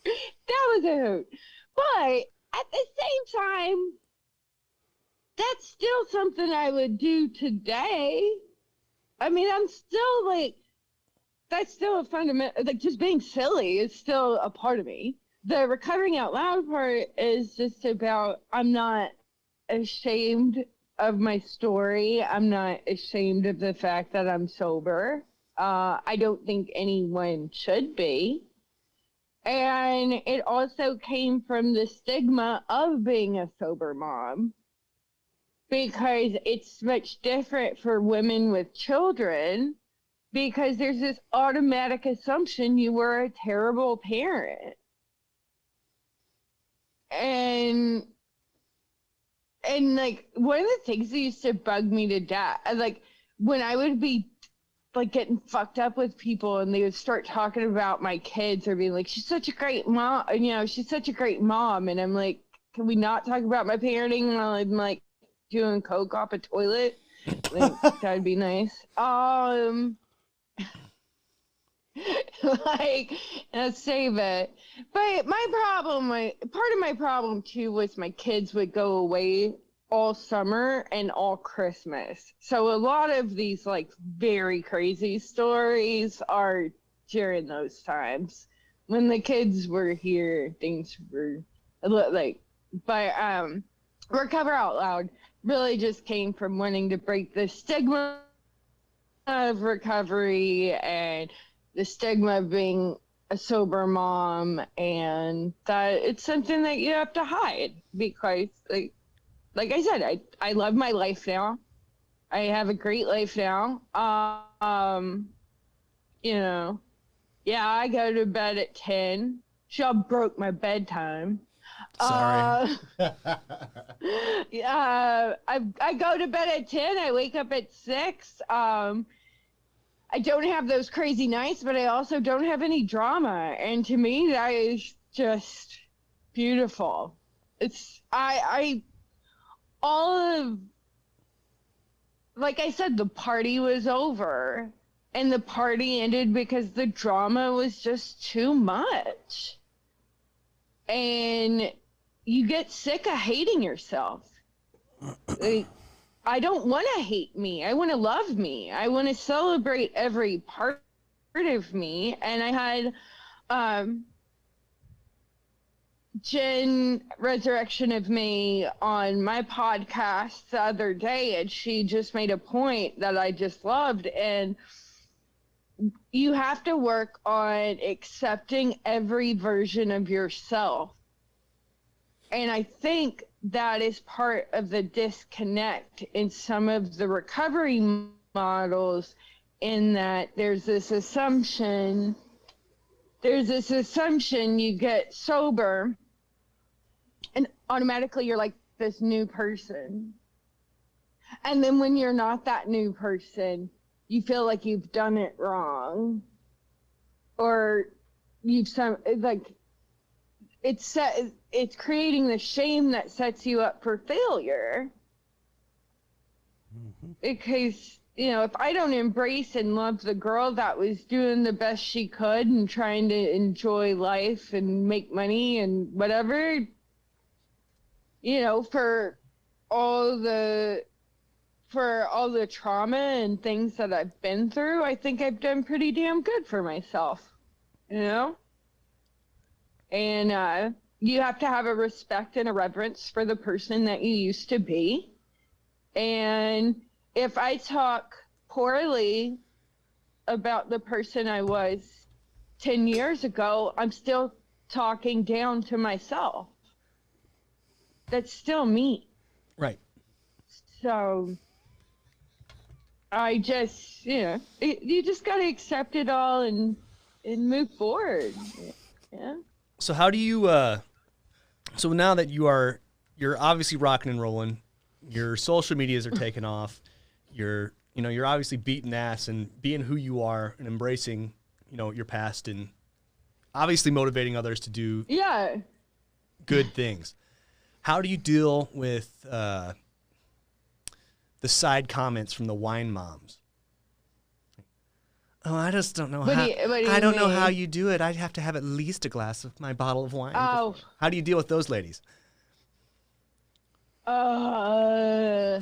D: that was a hoot. But at the same time, that's still something I would do today. I mean, I'm still like, that's still a fundamental, like just being silly is still a part of me. The recovering out loud part is just about, I'm not ashamed of my story. I'm not ashamed of the fact that I'm sober. I don't think anyone should be. And it also came from the stigma of being a sober mom, because it's much different for women with children, because there's this automatic assumption you were a terrible parent. And like, one of the things that used to bug me to death, like when I would be like getting fucked up with people and they would start talking about my kids or being like, she's such a great mom, you know, she's such a great mom. And I'm like, can we not talk about my parenting while I'm like doing coke off a toilet? Like, that'd be nice. Like, let's save it. But part of my problem too was my kids would go away all summer and all Christmas. So a lot of these like very crazy stories are during those times. When the kids were here, things were like, but Recover Out Loud really just came from wanting to break the stigma of recovery and the stigma of being a sober mom, and that it's something that you have to hide, because like I said, I love my life now. I have a great life now. You know, yeah, I go to bed at 10. Y'all broke my bedtime.
B: Sorry.
D: Yeah, I go to bed at 10. I wake up at 6. I don't have those crazy nights, but I also don't have any drama. And to me, that is just beautiful. It's, all of, like I said, the party was over. And the party ended because the drama was just too much. And you get sick of hating yourself. Like, I don't want to hate me. I want to love me. I want to celebrate every part of me. And I had Jen Resurrection of Me on my podcast the other day, and she just made a point that I just loved. And you have to work on accepting every version of yourself. And I think that is part of the disconnect in some of the recovery models, in that there's this assumption you get sober and automatically you're like this new person. And then when you're not that new person, you feel like you've done it wrong, or it's creating the shame that sets you up for failure. Mm-hmm. Because, you know, if I don't embrace and love the girl that was doing the best she could and trying to enjoy life and make money and whatever, you know, for all the trauma and things that I've been through, I think I've done pretty damn good for myself, you know? And you have to have a respect and a reverence for the person that you used to be. And if I talk poorly about the person I was 10 years ago, I'm still talking down to myself. That's still me.
B: Right.
D: So I just, you know, you just got to accept it all and move forward. Yeah.
B: So how do you, so now that you're obviously rocking and rolling, your social medias are taking off, you're obviously beating ass and being who you are and embracing, you know, your past and obviously motivating others to do good things. How do you deal with the side comments from the wine moms? Oh, I just don't know I don't know how you do it. I'd have to have at least a glass of my bottle of wine.
D: Oh.
B: How do you deal with those ladies?
D: That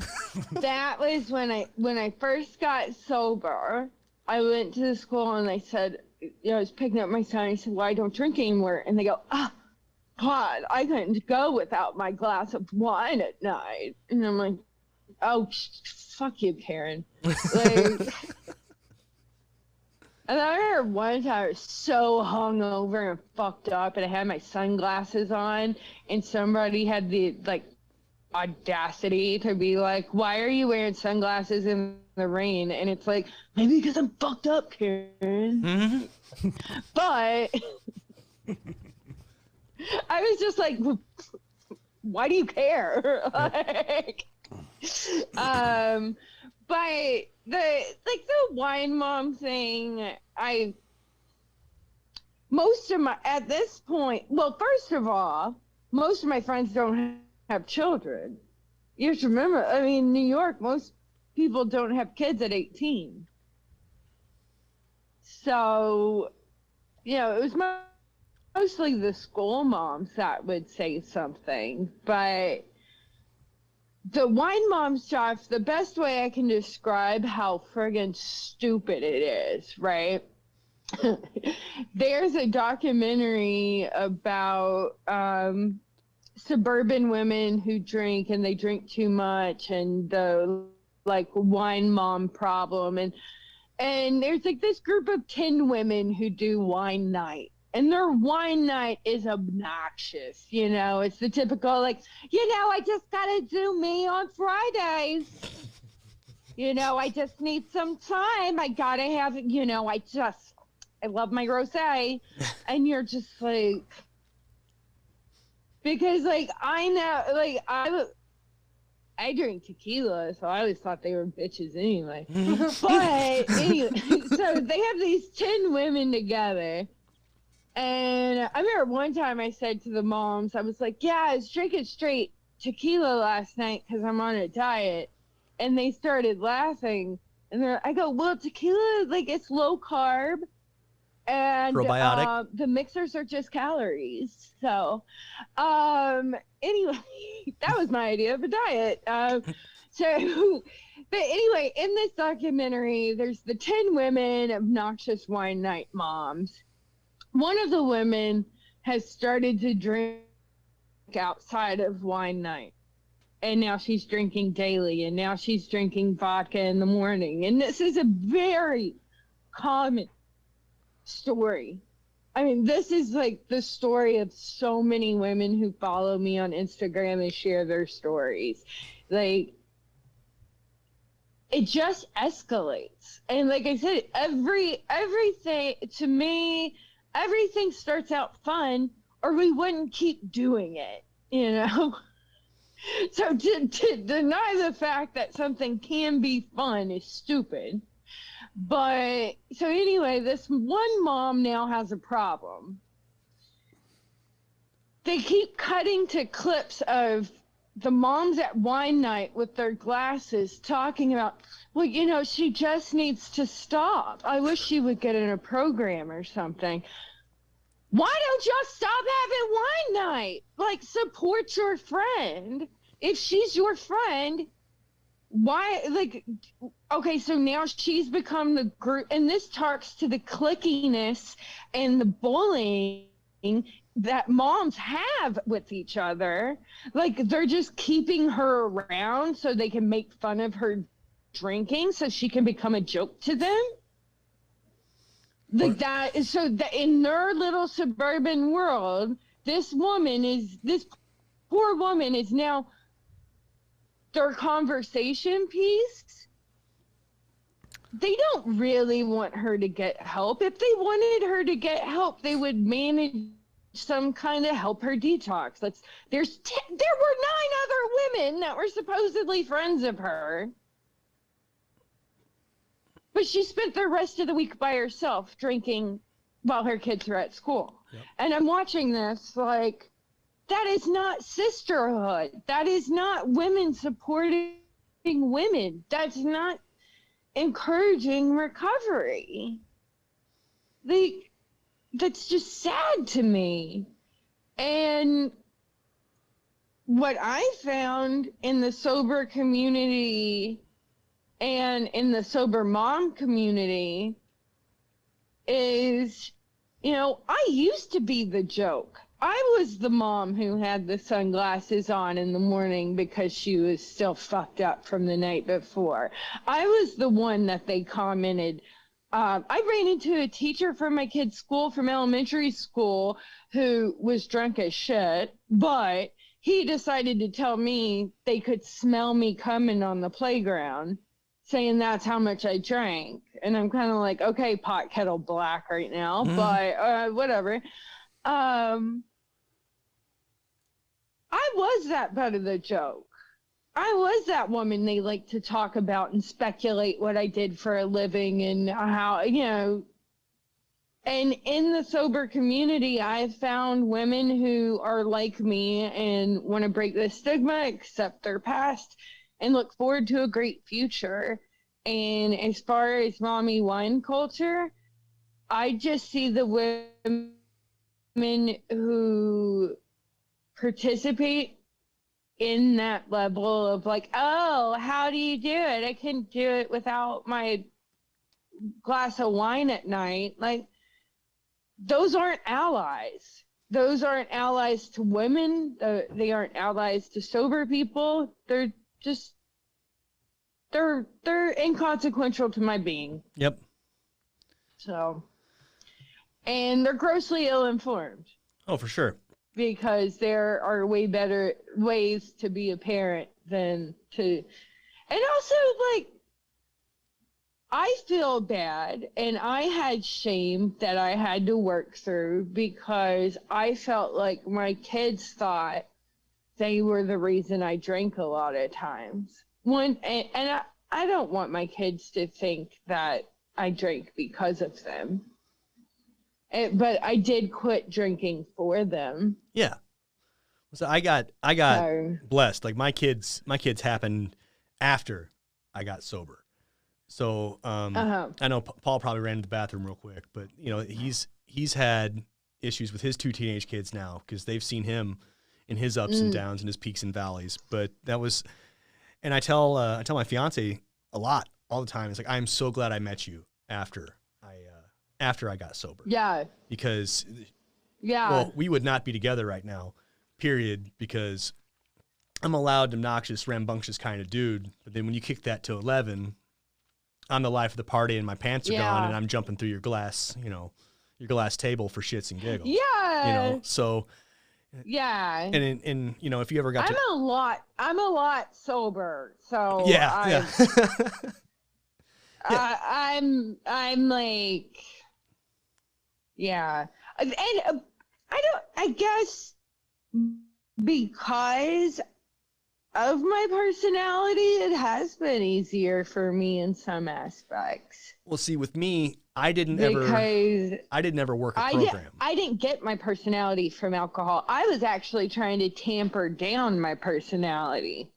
D: was when I first got sober. I went to the school and I said, I was picking up my son. I said, well, I don't drink anymore. And they go, God, I couldn't go without my glass of wine at night. And I'm like, oh, fuck you, Karen. Like, and I remember one time I was so hungover and fucked up, and I had my sunglasses on, and somebody had the audacity to be like, "Why are you wearing sunglasses in the rain?" And it's like, maybe because I'm fucked up, Karen. Mm-hmm. But I was just like, why do you care? Like, but the wine mom thing, at this point, well, first of all, most of my friends don't have children. You have to remember, I mean, New York, most people don't have kids at 18. So, it was mostly the school moms that would say something, but the wine mom stuff, the best way I can describe how friggin' stupid it is, right? There's a documentary about suburban women who drink and they drink too much, and the wine mom problem, and there's this group of 10 women who do wine night. And their wine night is obnoxious, It's the typical, I just gotta do me on Fridays. I just need some time. I gotta have, I love my rosé. And you're just like, because I know, I drink tequila, so I always thought they were bitches anyway. But anyway, so they have these 10 women together. And I remember one time I said to the moms, I was like, yeah, I was drinking straight tequila last night because I'm on a diet. And they started laughing. And I go, well, tequila, it's low carb. And
B: probiotic.
D: The mixers are just calories. So anyway, that was my idea of a diet. But anyway, in this documentary, there's the 10 women obnoxious wine night moms. One of the women has started to drink outside of wine night. And now she's drinking daily. And now she's drinking vodka in the morning. And this is a very common story. I mean, this is the story of so many women who follow me on Instagram and share their stories. It just escalates. And like I said, everything, to me, everything starts out fun, or we wouldn't keep doing it, So to deny the fact that something can be fun is stupid. But, so anyway, this one mom now has a problem. They keep cutting to clips of the moms at wine night with their glasses talking about, well, she just needs to stop. I wish she would get in a program or something. Why don't y'all stop having wine night? Support your friend. If she's your friend, why, okay, so now she's become the group, and this talks to the clickiness and the bullying that moms have with each other. They're just keeping her around so they can make fun of her drinking so she can become a joke to them. That is so that in their little suburban world, this poor woman is now their conversation piece. They don't really want her to get help. If they wanted her to get help, they would manage some kind of help her detox. There were 9 other women that were supposedly friends of her. But she spent the rest of the week by herself drinking while her kids were at school. Yep. And I'm watching this that is not sisterhood. That is not women supporting women. That's not encouraging recovery. That's just sad to me. And what I found in the sober community and in the sober mom community is, I used to be the joke. I was the mom who had the sunglasses on in the morning because she was still fucked up from the night before. I was the one that they commented. I ran into a teacher from my kid's school, from elementary school, who was drunk as shit, but he decided to tell me they could smell me coming on the playground, saying that's how much I drank. And I'm kind of like, okay, pot kettle black right now, but whatever. I was that butt of the joke. I was that woman they like to talk about and speculate what I did for a living and how, and in the sober community, I've found women who are like me and want to break the stigma, accept their past, and look forward to a great future. And as far as mommy wine culture, I just see the women who participate in that level of like, oh, how do you do it? I couldn't do it without my glass of wine at night. Like, those aren't allies. Those aren't allies to women. They aren't allies to sober people. They're just, they're inconsequential to my being.
B: Yep.
D: So, and they're grossly ill-informed.
B: Oh, for sure.
D: Because there are way better ways to be a parent than to, and also, like, I feel bad and I had shame that I had to work through because I felt like my kids thought they were the reason I drank a lot of times. And I don't want my kids to think that I drank because of them. But I did quit drinking for them.
B: Yeah. So I got blessed. Like my kids happened after I got sober. So I know Paul probably ran to the bathroom real quick, but he's had issues with his two teenage kids now because they've seen him in his ups and downs and his peaks and valleys. But that was, and I tell my fiance a lot all the time. It's like, I'm so glad I met you after I got sober.
D: Yeah.
B: Because
D: well,
B: we would not be together right now, period, because I'm a loud, obnoxious, rambunctious kind of dude. But then when you kick that to 11, I'm the life of the party and my pants are gone and I'm jumping through your glass table for shits and giggles.
D: Yeah.
B: So
D: yeah.
B: And if you ever got
D: I'm a lot sober. So
B: yeah.
D: I'm like, yeah. And I guess because of my personality, it has been easier for me in some aspects.
B: Well, see, with me, I didn't ever work a program.
D: I didn't get my personality from alcohol. I was actually trying to tamper down my personality.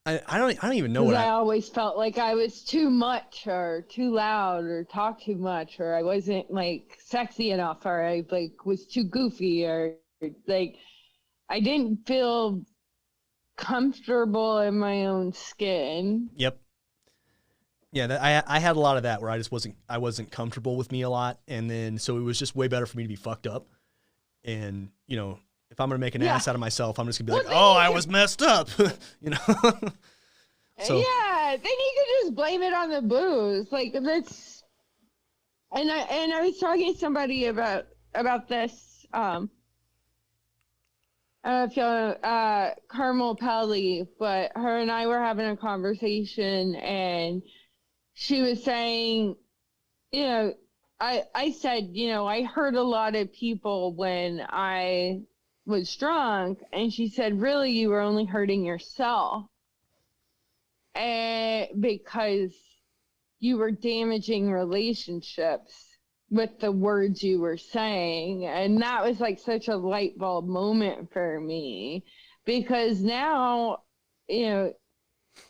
B: I don't even know what
D: I always felt like I was too much or too loud or talked too much or I wasn't like sexy enough or I like was too goofy or like I didn't feel comfortable in my own skin.
B: Yep. Yeah, I had a lot of that where I wasn't comfortable with me a lot, and then so it was just way better for me to be fucked up. And if I'm gonna make an ass out of myself, I'm just gonna be I was messed up. So
D: yeah, then you could just blame it on the booze. Like that's, and I was talking to somebody about this. I don't know if y'all know Carmel Pelly, but her and I were having a conversation, and she was saying, I said, I hurt a lot of people when I was drunk, and she said, really, you were only hurting yourself, because you were damaging relationships with the words you were saying. And that was like such a light bulb moment for me, because now,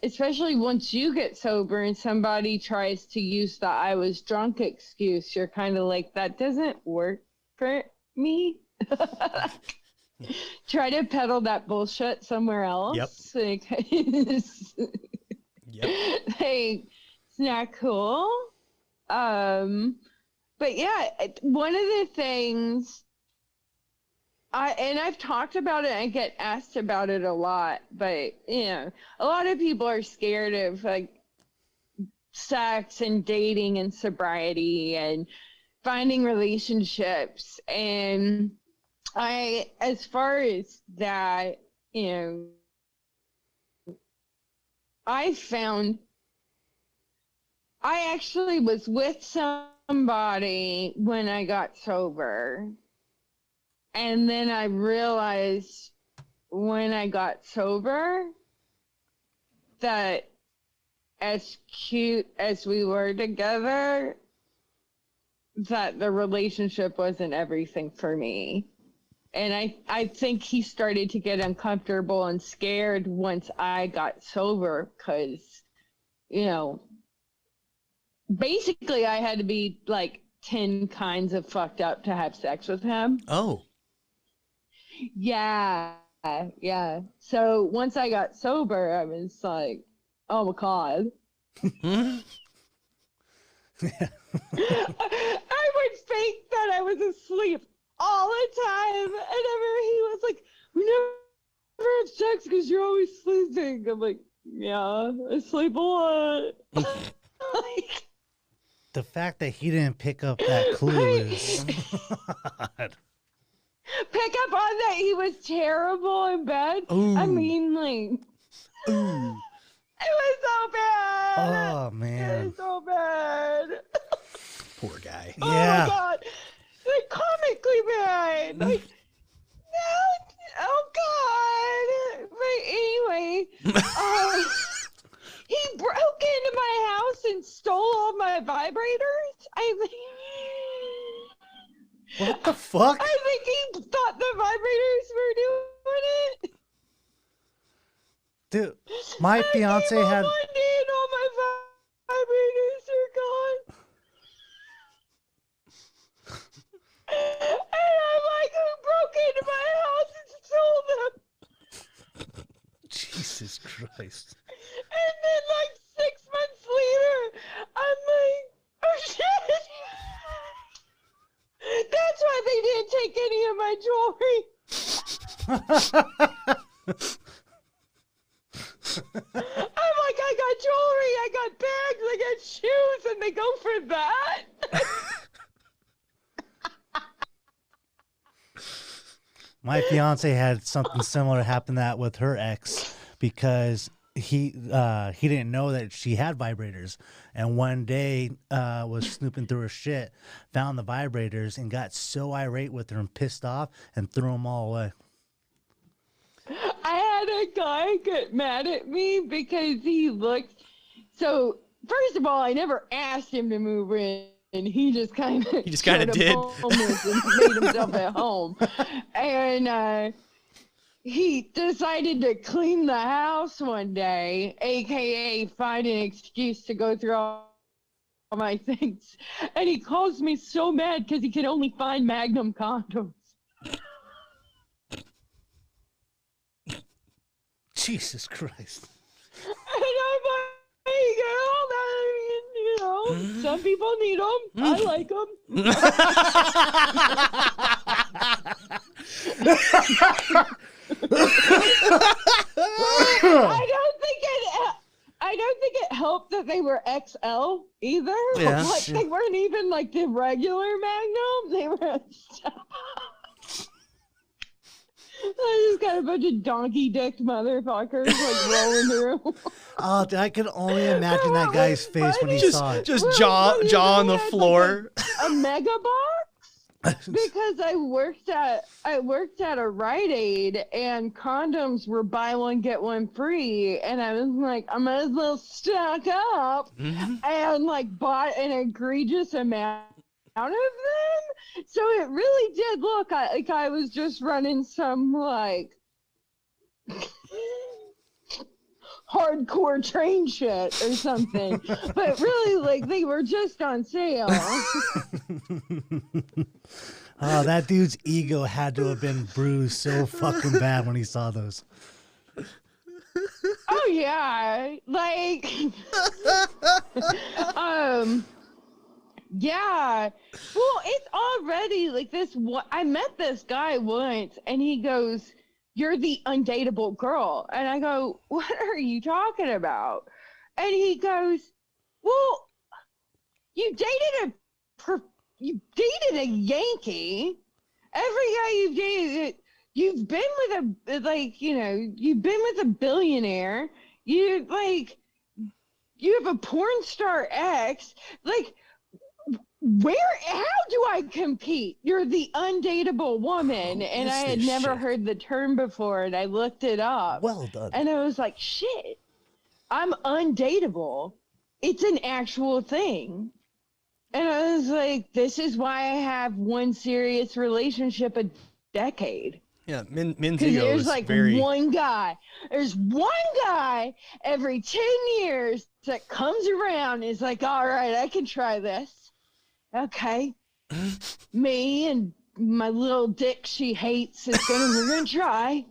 D: especially once you get sober and somebody tries to use the I was drunk excuse, you're kind of like, that doesn't work for me. try to peddle that bullshit somewhere else.
B: Yep.
D: Yep. Like, it's not cool. But yeah, one of the things I've talked about it, I get asked about it a lot, but a lot of people are scared of like sex and dating and sobriety and finding relationships. And as far as that, I found I actually was with somebody when I got sober. And then I realized when I got sober that as cute as we were together, that the relationship wasn't everything for me. And I think he started to get uncomfortable and scared once I got sober because, basically I had to be like 10 kinds of fucked up to have sex with him.
B: Oh.
D: Yeah. So once I got sober, I was like, oh my God. I would fake that I was asleep all the time. And he was like, we never have sex because you're always sleeping. I'm like, yeah, I sleep a lot.
A: The fact that he didn't pick up that clue is...
D: Pick up on that he was terrible in bed.
A: Ooh.
D: I mean, like...
A: Ooh.
D: It was so bad.
A: Oh, man.
D: It was so bad.
B: Poor guy.
D: Oh,
A: Yeah.
D: my God. Like, comically bad. Like, no. Oh, God. But anyway, he broke into my house and stole all my vibrators.
A: What the fuck?
D: I think he thought the vibrators were doing it.
A: Dude, my fiance had...
D: One day and all my vibrators are gone. And I'm like, who broke into my house and stole them?
A: Jesus Christ.
D: And then like 6 months later, I'm like, oh shit. That's why they didn't take any of my jewelry. I'm like, I got jewelry, I got bags, I got shoes, and they go for that?
A: My fiance had something similar happen that with her ex because he didn't know that she had vibrators, and one day was snooping through her shit, found the vibrators, and got so irate with her and pissed off and threw them all away.
D: I had a guy get mad at me because he looked. So first of all, I never asked him to move in. And he just kind of
B: did.
D: Homeless and made himself at home. And he decided to clean the house one day, aka find an excuse to go through all my things. And he calls me so mad because he can only find Magnum condoms.
A: Jesus Christ.
D: And I'm like, hey girl, some people need them. I like them. I don't think it helped that they were XL either.
B: Yeah.
D: Like, they weren't even like the regular Magnum. They were. I just got a bunch of donkey-dicked motherfuckers like rolling through.
A: Oh, I could only imagine that guy's face when he saw it.
B: Just jaw on the floor.
D: Like a mega box because I worked at a Rite Aid and condoms were buy one get one free, and I was like, I might as well stock up and like bought an egregious amount of them. So it really did look like I was just running some like hardcore train shit or something. But really, like, they were just on sale.
A: Oh, that dude's ego had to have been bruised so fucking bad when he saw those.
D: Oh yeah, like, yeah. Well, it's already like this. I met this guy once, and he goes, "You're the undateable girl," and I go, "What are you talking about?" And he goes, "Well, you dated you dated a Yankee. Every guy you've dated, you've been with you've been with a billionaire. You have a porn star ex. Like, how do I compete? You're the undateable woman." And I had never heard the term before, and I looked it up.
A: Well done.
D: And I was like, shit, I'm undateable. It's an actual thing. And I was like, this is why I have one serious relationship a decade.
B: Yeah, men's
D: Because
B: ego
D: there's
B: is
D: like
B: very...
D: one guy. There's one guy every 10 years that comes around and is like, all right, I can try this. Okay. Me and my little dick she hates we're gonna try.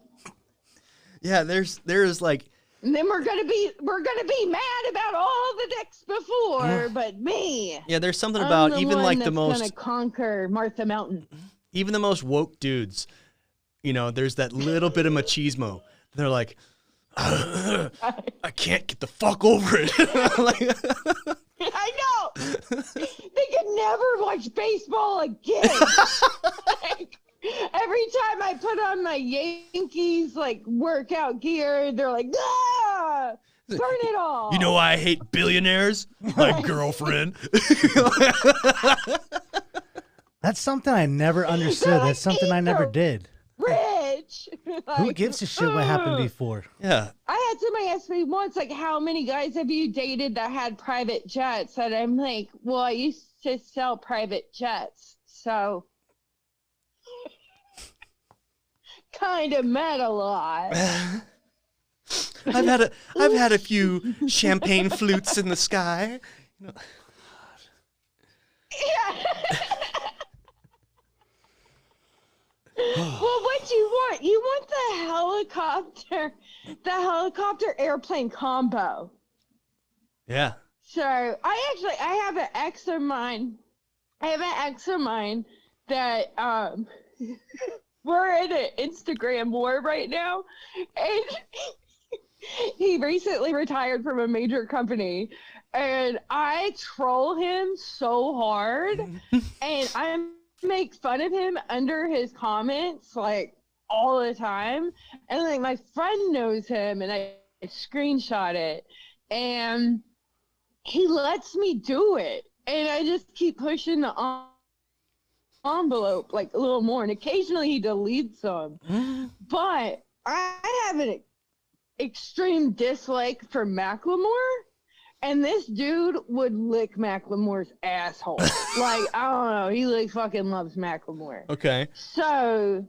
B: Yeah, there's like...
D: And then we're gonna be mad about all the dicks before, but me.
B: Yeah, there's something about
D: I'm
B: even like the most...
D: gonna conquer Martha Mountain.
B: Even the most woke dudes, you know, there's that little bit of machismo. They're like, I can't get the fuck over it. Like,
D: I know. They can never watch baseball again. Like, every time I put on my Yankees like workout gear, they're like, ah, burn it all.
B: you know why I hate billionaires? My girlfriend.
A: That's something I never understood. That's something I never did.
D: Rich.
A: Who gives a shit what happened before?
B: Yeah.
D: I had somebody ask me once, like, how many guys have you dated that had private jets? And I'm like, well, I used to sell private jets, so kind of met a lot.
B: I've had a few champagne flutes in the sky.
D: Yeah. Well, what you want? You want the helicopter airplane combo.
B: Yeah.
D: So I have an ex of mine. That we're in an Instagram war right now, and he recently retired from a major company, and I troll him so hard, and I make fun of him under his comments like all the time, and like my friend knows him, and I screenshot it, and he lets me do it, and I just keep pushing the envelope like a little more, and occasionally he deletes them. But I have an extreme dislike for Macklemore, and this dude would lick Macklemore's asshole. Like, I don't know, he like fucking loves Macklemore.
B: Okay.
D: So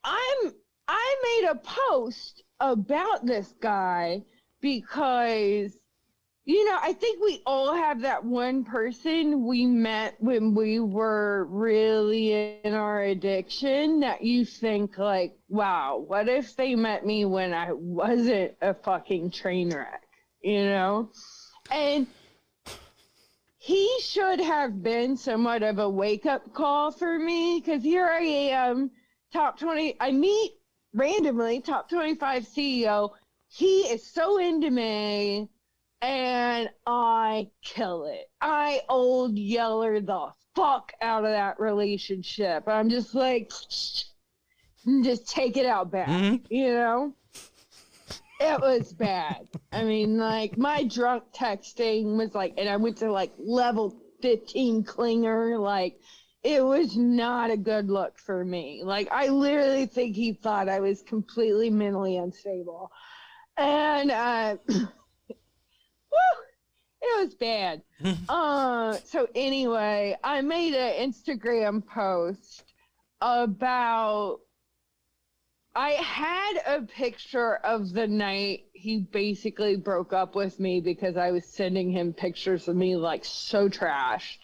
D: I made a post about this guy because, you know, I think we all have that one person we met when we were really in our addiction that you think like, wow, what if they met me when I wasn't a fucking train wreck, you know? And he should have been somewhat of a wake-up call for me, because here I am, top 20, I meet randomly, top 25 CEO. He is so into me, and I kill it. I old yeller the fuck out of that relationship. I'm just like, just take it out back, you know? It was bad. I mean, like, my drunk texting was like, and I went to like level 15 clinger. Like, it was not a good look for me. Like, I literally think he thought I was completely mentally unstable. And, woo, it was bad. So anyway, I made an Instagram post about, I had a picture of the night he basically broke up with me because I was sending him pictures of me like so trashed.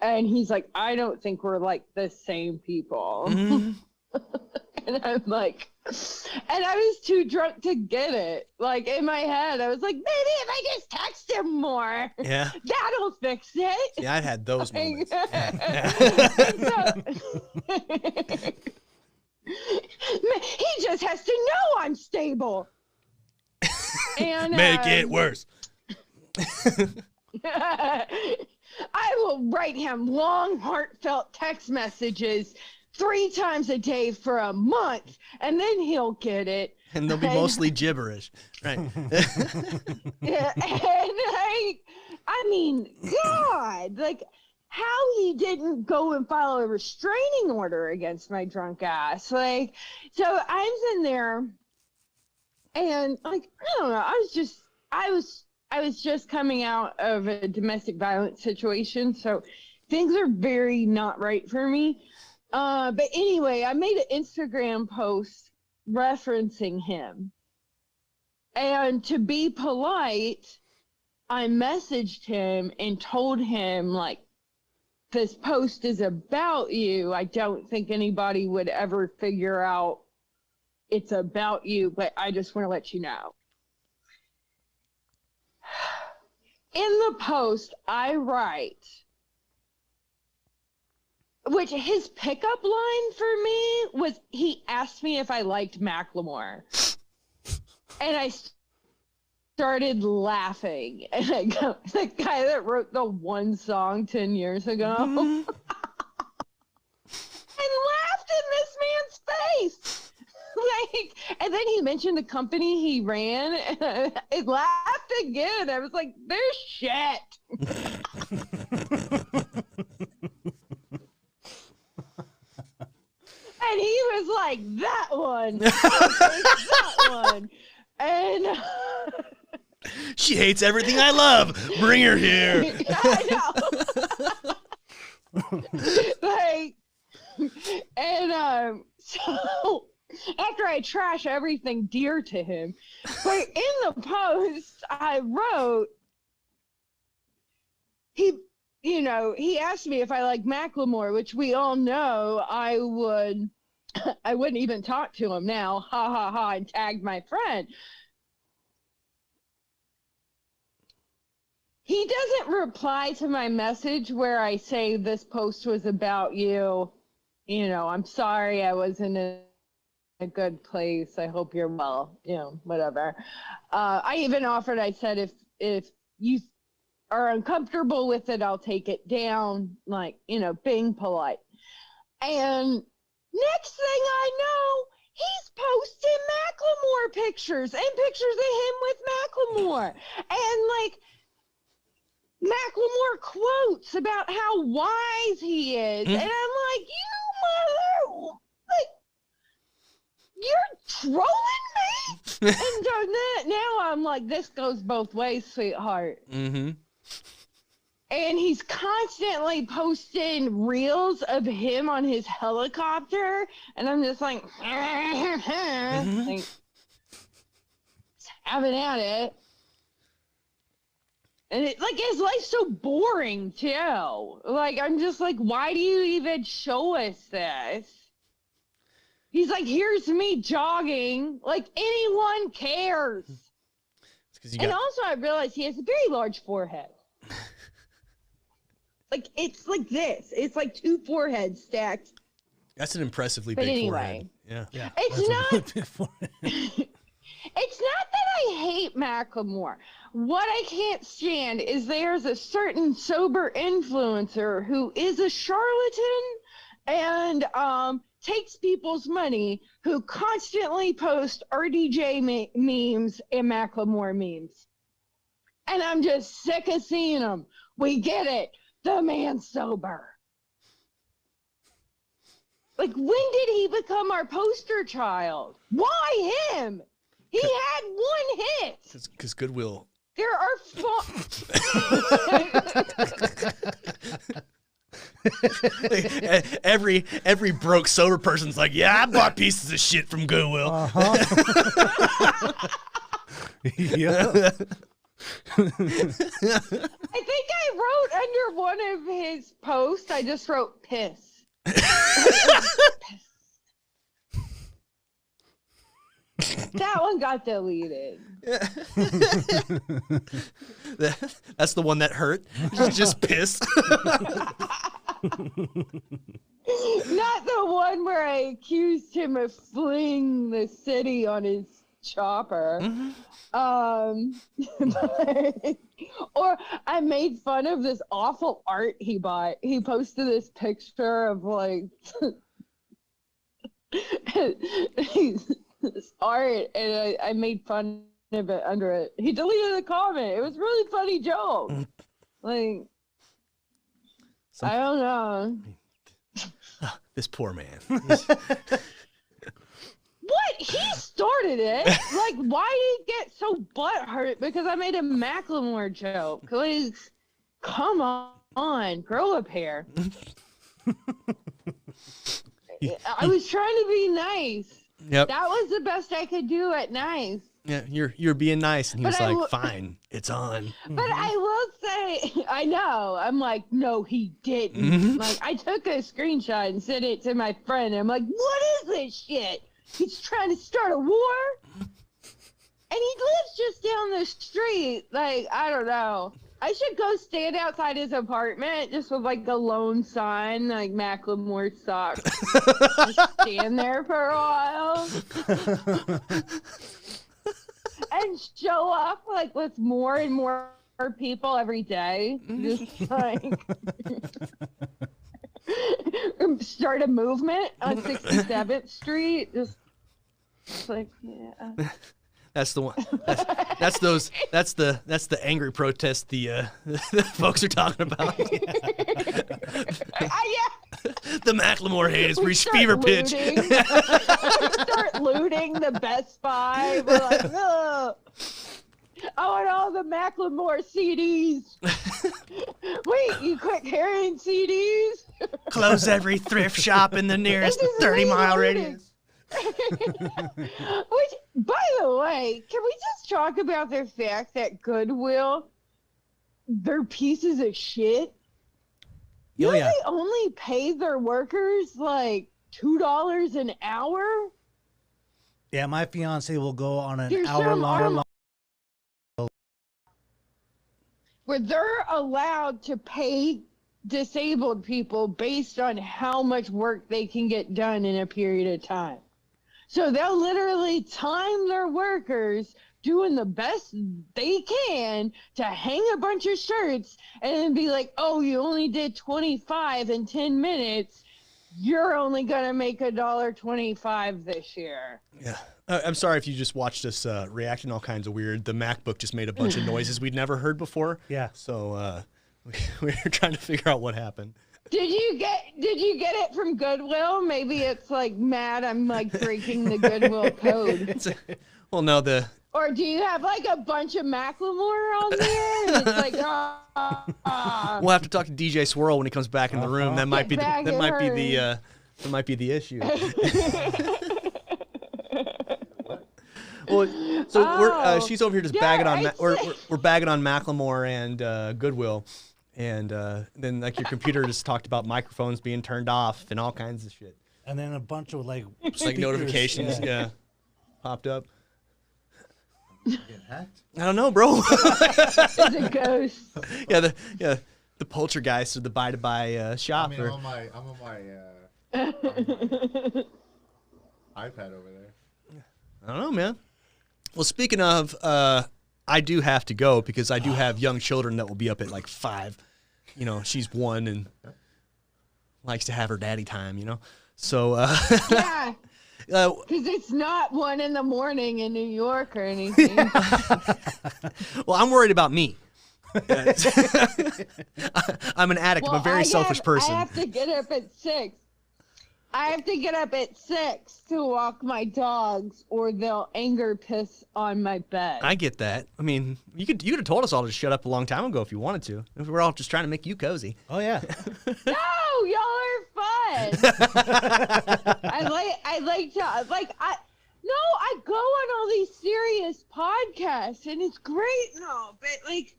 D: And he's like, I don't think we're like the same people.
B: Mm-hmm.
D: And I'm like, and I was too drunk to get it. Like in my head, I was like, maybe if I just text him more,
B: Yeah.
D: that'll fix it.
B: Yeah, I'd had those moments.
D: He just has to know I'm stable. And
B: Make it worse.
D: I will write him long, heartfelt text messages 3 times a day for a month, and then he'll get it.
B: And they'll be mostly gibberish. Right.
D: Yeah, and I mean, God, like, how he didn't go and file a restraining order against my drunk ass. Like, so I'm in there, and like, I don't know, I was just coming out of a domestic violence situation, so things are very not right for me. But anyway, I made an Instagram post referencing him. And to be polite, I messaged him and told him, like, this post is about you. I don't think anybody would ever figure out it's about you, but I just want to let you know. In the post, I write, which his pickup line for me was, he asked me if I liked Macklemore. And I started laughing. And I go, the guy that wrote the one song 10 years ago.
B: Mm-hmm.
D: I laughed in this man's face. Like, and then he mentioned the company he ran, and I laughed again. I was like, "There's shit." And he was like, "That one, that one," and
B: She hates everything I love. Bring her here.
D: I know. Like, and so. After I trash everything dear to him, but in the post I wrote, he asked me if I like Macklemore, which we all know I wouldn't even talk to him now, ha ha ha, and tagged my friend. He doesn't reply to my message where I say this post was about you. I'm sorry I wasn't in a good place. I hope you're well, whatever. I even offered, I said, if you are uncomfortable with it, I'll take it down, like, being polite. And next thing I know, he's posting Macklemore pictures and pictures of him with Macklemore. And like, Macklemore quotes about how wise he is. And I'm like, you mother, like, you're trolling me? And so now I'm like, this goes both ways, sweetheart.
B: Mm-hmm.
D: And he's constantly posting reels of him on his helicopter. And I'm just like, like, having at it. And it, like, his life's so boring, too. Like, I'm just like, why do you even show us this? He's like, here's me jogging. Like, anyone cares. And also, I realized he has a very large forehead. Like, it's like this. It's like 2 foreheads stacked.
B: That's an impressively big forehead. Yeah.
D: It's not... It's not that I hate Macklemore. What I can't stand is there's a certain sober influencer who is a charlatan and takes people's money, who constantly post RDJ memes and Macklemore memes. And I'm just sick of seeing them. We get it. The man's sober. Like, when did he become our poster child? Why him? He had one hit.
B: Because Goodwill.
D: There are
B: every broke sober person's like, yeah, I bought pieces of shit from Goodwill.
A: Yeah.
D: I think I wrote a under one of his posts, I just wrote piss. That one got deleted.
B: That's the one that hurt. Just piss.
D: Not the one where I accused him of fleeing the city on his chopper. Or I made fun of this awful art he bought. He posted this picture of like this art, and I made fun of it under it. He deleted the comment. It was a really funny joke. Like, I don't know.
B: This poor man.
D: What? He started it. Like, why did he get so butthurt because I made a Macklemore joke? Like, come on, grow up here. I was trying to be nice.
B: Yep.
D: That was the best I could do at nice.
B: Yeah, you're being nice, and he was like, "Fine, it's on."
D: But I will say, I know. I'm like, no, he didn't. Like, I took a screenshot and sent it to my friend. And I'm like, what is this shit? He's trying to start a war, and he lives just down the street. Like, I don't know. I should go stand outside his apartment just with like a lone sign, like Macklemore sucks. Just stand there for a while. And show up like with more and more people every day. Just like start a movement on 67th Street. Just like, yeah.
B: That's the one. That's the angry protest the folks are talking about.
D: Yeah.
B: The Macklemore hate has reached fever pitch.
D: Start looting the Best Buy. We're like, ugh. I want all the Macklemore CDs. Wait, you quit carrying CDs?
B: Close every thrift shop in the nearest 30-mile radius.
D: Which, by the way, can we just talk about the fact that Goodwill, they're pieces of shit? You know, they only pay their workers like $2 an hour?
A: Yeah, my fiance will go on an hour-long
D: where they're allowed to pay disabled people based on how much work they can get done in a period of time. So they'll literally time their workers doing the best they can to hang a bunch of shirts and then be like, oh, you only did 25 in 10 minutes. You're only going to make $1.25 this year.
B: Yeah. I'm sorry if you just watched us reacting all kinds of weird. The MacBook just made a bunch of noises we'd never heard before.
A: Yeah.
B: So we were trying to figure out what happened.
D: Did you get it from Goodwill? Maybe it's like mad I'm like breaking the Goodwill code.
B: Well, no,
D: or do you have like a bunch of Macklemore on there? And it's like,
B: we'll have to talk to DJ Swirl when he comes back in the room. That might be the issue. Well, so she's over here just bagging on we're bagging on Macklemore and Goodwill. And then, like, your computer just talked about microphones being turned off and all kinds of shit.
A: And then a bunch of, like
B: notifications, popped up.
E: Getting hacked?
B: I don't know, bro.
D: it's a ghost.
B: The poltergeist or the buy-to-buy shop.
E: I'm on my iPad over there.
B: I don't know, man. Well, speaking of, I do have to go because I do have young children that will be up at like 5. You know, she's 1 and likes to have her daddy time, you know? So,
D: yeah. Because it's not 1 in the morning in New York or anything.
B: Well, I'm worried about me. I'm an addict. I'm a very selfish person.
D: I have to get up at 6. I have to get up at 6 to walk my dogs, or they'll anger piss on my bed.
B: I get that. I mean, you could have told us all to shut up a long time ago if you wanted to. If we're all just trying to make you cozy.
A: Oh yeah.
D: No, y'all are fun. I go on all these serious podcasts and it's great and all, but like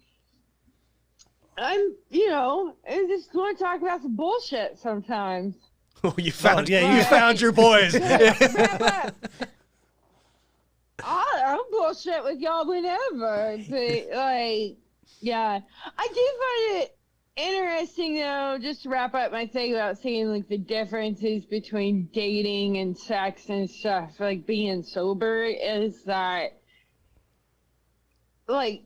D: I just want to talk about some bullshit sometimes.
B: Oh, you found your boys.
D: I'll bullshit with y'all whenever, but yeah, I do find it interesting though. Just to wrap up my thing about seeing like the differences between dating and sex and stuff, like being sober, is that like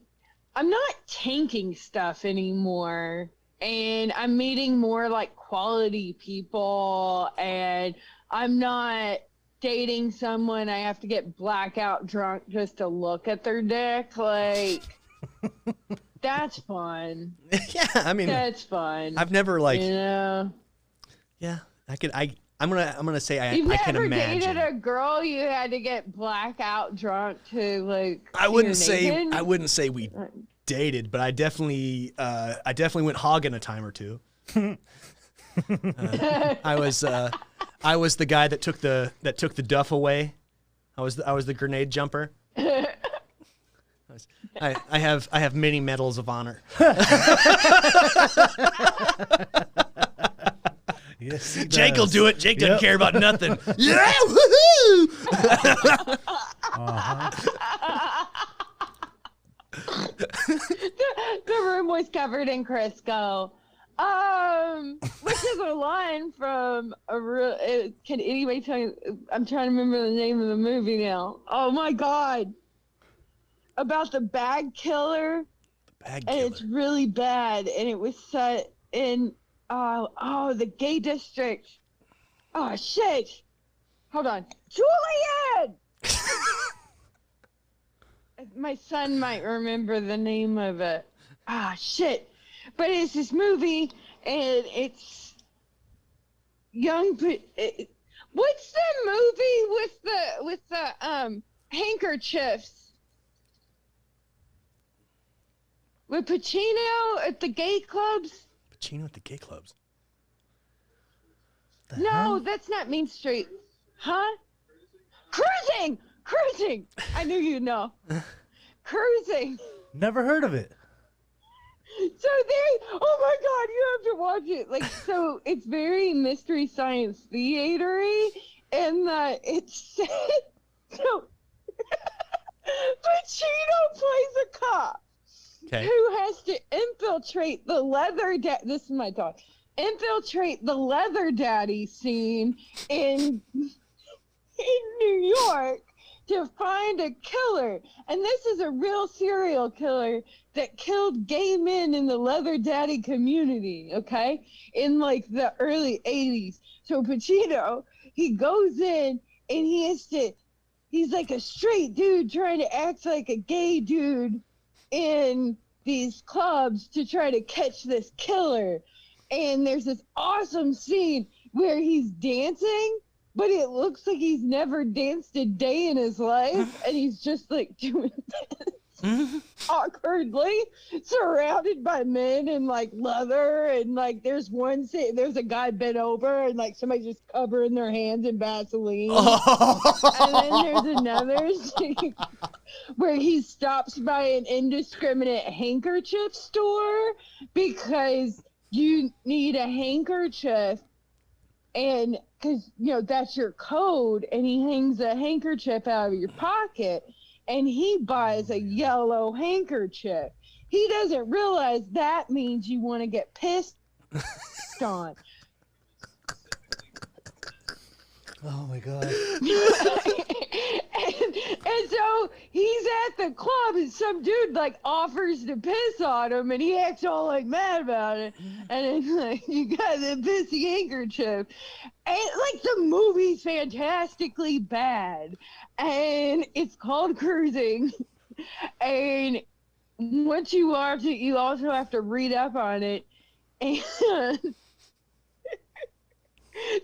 D: I'm not tanking stuff anymore, and I'm meeting more like quality people, and I'm not dating someone I have to get blackout drunk just to look at their dick. Like, that's fun.
B: Yeah, I mean,
D: that's fun.
B: I've never like,
D: yeah,
B: I'm gonna say I
D: You've
B: can
D: never
B: imagine.
D: dated a girl you had to get blackout drunk to like.
B: I wouldn't say we dated, but I definitely went hogging a time or two. I was the guy that took the duff away. I was the grenade jumper. I have many medals of honor.
A: Yes, he
B: Jake will
A: does.
B: do it. Jake doesn't care about nothing. Yeah,
D: The room was covered in Crisco. Which is a line from a real. Can anybody tell you? I'm trying to remember the name of the movie now. Oh my god! About the bag killer.
B: Bag
D: And
B: killer.
D: it's really bad, and it was set in the gay district. Oh shit! Hold on, Julian. My son might remember the name of it. Ah shit! But it's this movie, and it's what's the movie with the handkerchiefs? With Pacino at the gay clubs?
B: Pacino at the gay clubs.
D: No, that's not Main Street. Huh? Cruising! Cruising! I knew you'd know. Cruising.
A: Never heard of it.
D: So oh my god, you have to watch it. Like, so it's very Mystery Science Theater-y, and that it's set. So Pacino plays a cop.
B: Okay.
D: Who has to infiltrate the this is my talk. Infiltrate the leather daddy scene in New York to find a killer. And this is a real serial killer that killed gay men in the leather daddy community, okay? In like the early 80s. So Pacino, he goes in and he's like a straight dude trying to act like a gay dude in these clubs to try to catch this killer. And there's this awesome scene where he's dancing, but it looks like he's never danced a day in his life, and he's just like doing this awkwardly, surrounded by men in like leather, and like there's there's a guy bent over and like somebody just covering their hands in Vaseline. And then there's another scene where he stops by an indiscriminate handkerchief store because you need a handkerchief, and because that's your code, and he hangs a handkerchief out of your pocket, and he buys a yellow handkerchief. He doesn't realize that means you want to get pissed on.
A: Oh my god.
D: and so he's at the club, and some dude like offers to piss on him, and he acts all like mad about it. And it's like, you got the pissy handkerchief. And like the movie's fantastically bad, and it's called Cruising. And once you watch it, you also have to read up on it. And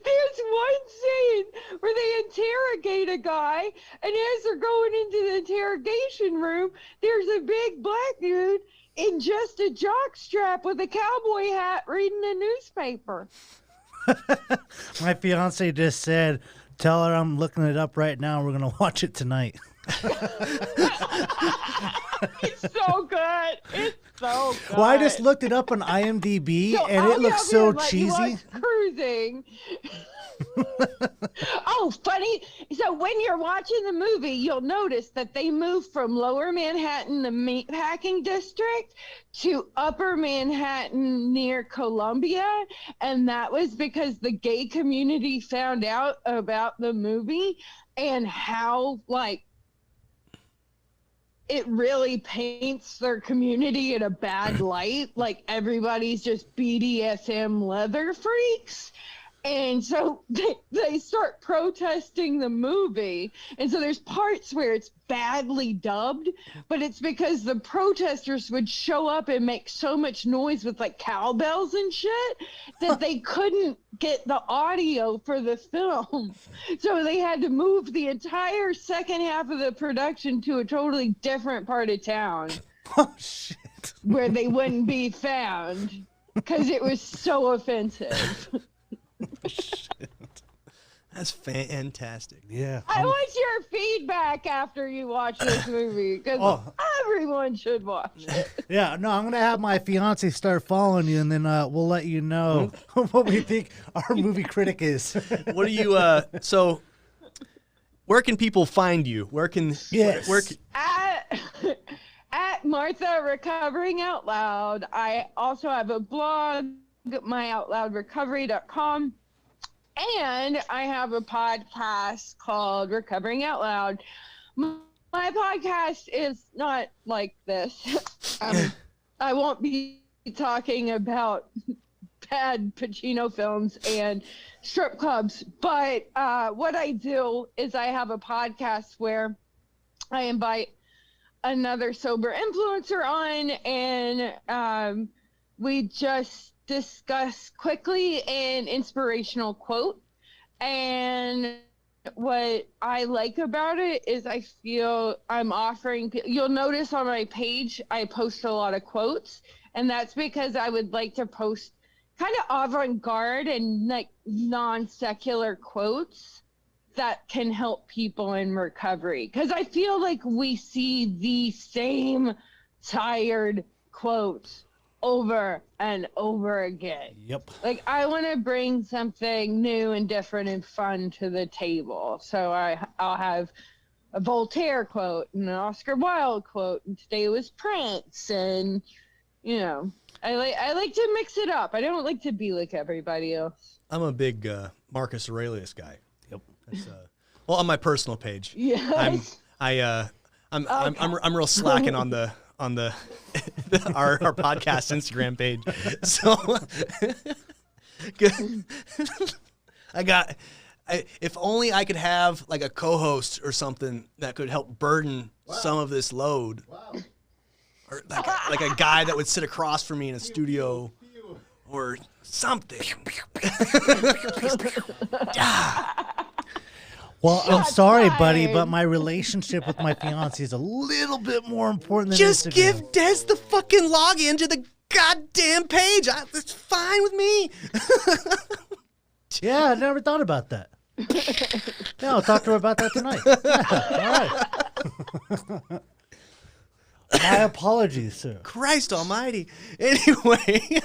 D: there's one scene where they interrogate a guy, and as they're going into the interrogation room, there's a big black dude in just a jockstrap with a cowboy hat reading a newspaper.
A: My fiance just said, "Tell her I'm looking it up right now. We're gonna watch it tonight."
D: It's so good. It's so good.
A: Well, I just looked it up on IMDb,
D: So
A: and
D: I'll
A: it
D: be
A: looks
D: over
A: so
D: here like you
A: cheesy.
D: watch Cruising. Oh, funny. So when you're watching the movie, you'll notice that they moved from Lower Manhattan, the meatpacking district, to Upper Manhattan near Columbia. And that was because the gay community found out about the movie and how, like, it really paints their community in a bad light. Like, everybody's just BDSM leather freaks. And so they start protesting the movie. And so there's parts where it's badly dubbed, but it's because the protesters would show up and make so much noise with like cowbells and shit that they couldn't get the audio for the film. So they had to move the entire second half of the production to a totally different part of town.
A: Oh, shit.
D: Where they wouldn't be found because it was so offensive.
B: Shit. That's fantastic.
A: Yeah.
D: I want your feedback after you watch this movie because everyone should watch it.
A: Yeah, no, I'm going to have my fiance start following you, and then we'll let you know what we think our movie critic is.
B: What do you, so where can people find you? Where can,
A: Yes.
B: where
D: At Martha Recovering Out Loud. I also have a blog, myoutloudrecovery.com. And I have a podcast called Recovering Out Loud. My podcast is not like this. I won't be talking about bad Pacino films and strip clubs. But what I do is I have a podcast where I invite another sober influencer on, and we just discuss quickly an inspirational quote. And what I like about it is I feel I'm offering, you'll notice on my page I post a lot of quotes, and that's because I would like to post kind of avant-garde and like non-secular quotes that can help people in recovery, because I feel like we see the same tired quotes over and over again.
A: Yep.
D: Like, I want to bring something new and different and fun to the table. So I'll have a Voltaire quote and an Oscar Wilde quote, and today was Prince, and you know, I like to mix it up. I don't like to be like everybody else.
B: I'm a big Marcus Aurelius guy.
A: Yep.
B: That's, well, on my personal page,
D: Yes.
B: I'm real slacking on the our podcast Instagram page. So if only I could have like a co-host or something that could help burden some of this load.
E: Wow.
B: Or like a guy that would sit across from me in a studio or something.
A: Well, I'm sorry,
D: fine.
A: buddy, but my relationship with my fiance is a little bit more important than
B: Just
A: Instagram.
B: give Des the fucking login to the goddamn page. It's fine with me.
A: Yeah, I never thought about that. Yeah, I'll talk to her about that tonight. Yeah, all right. My apologies, sir.
B: Christ almighty. Anyway,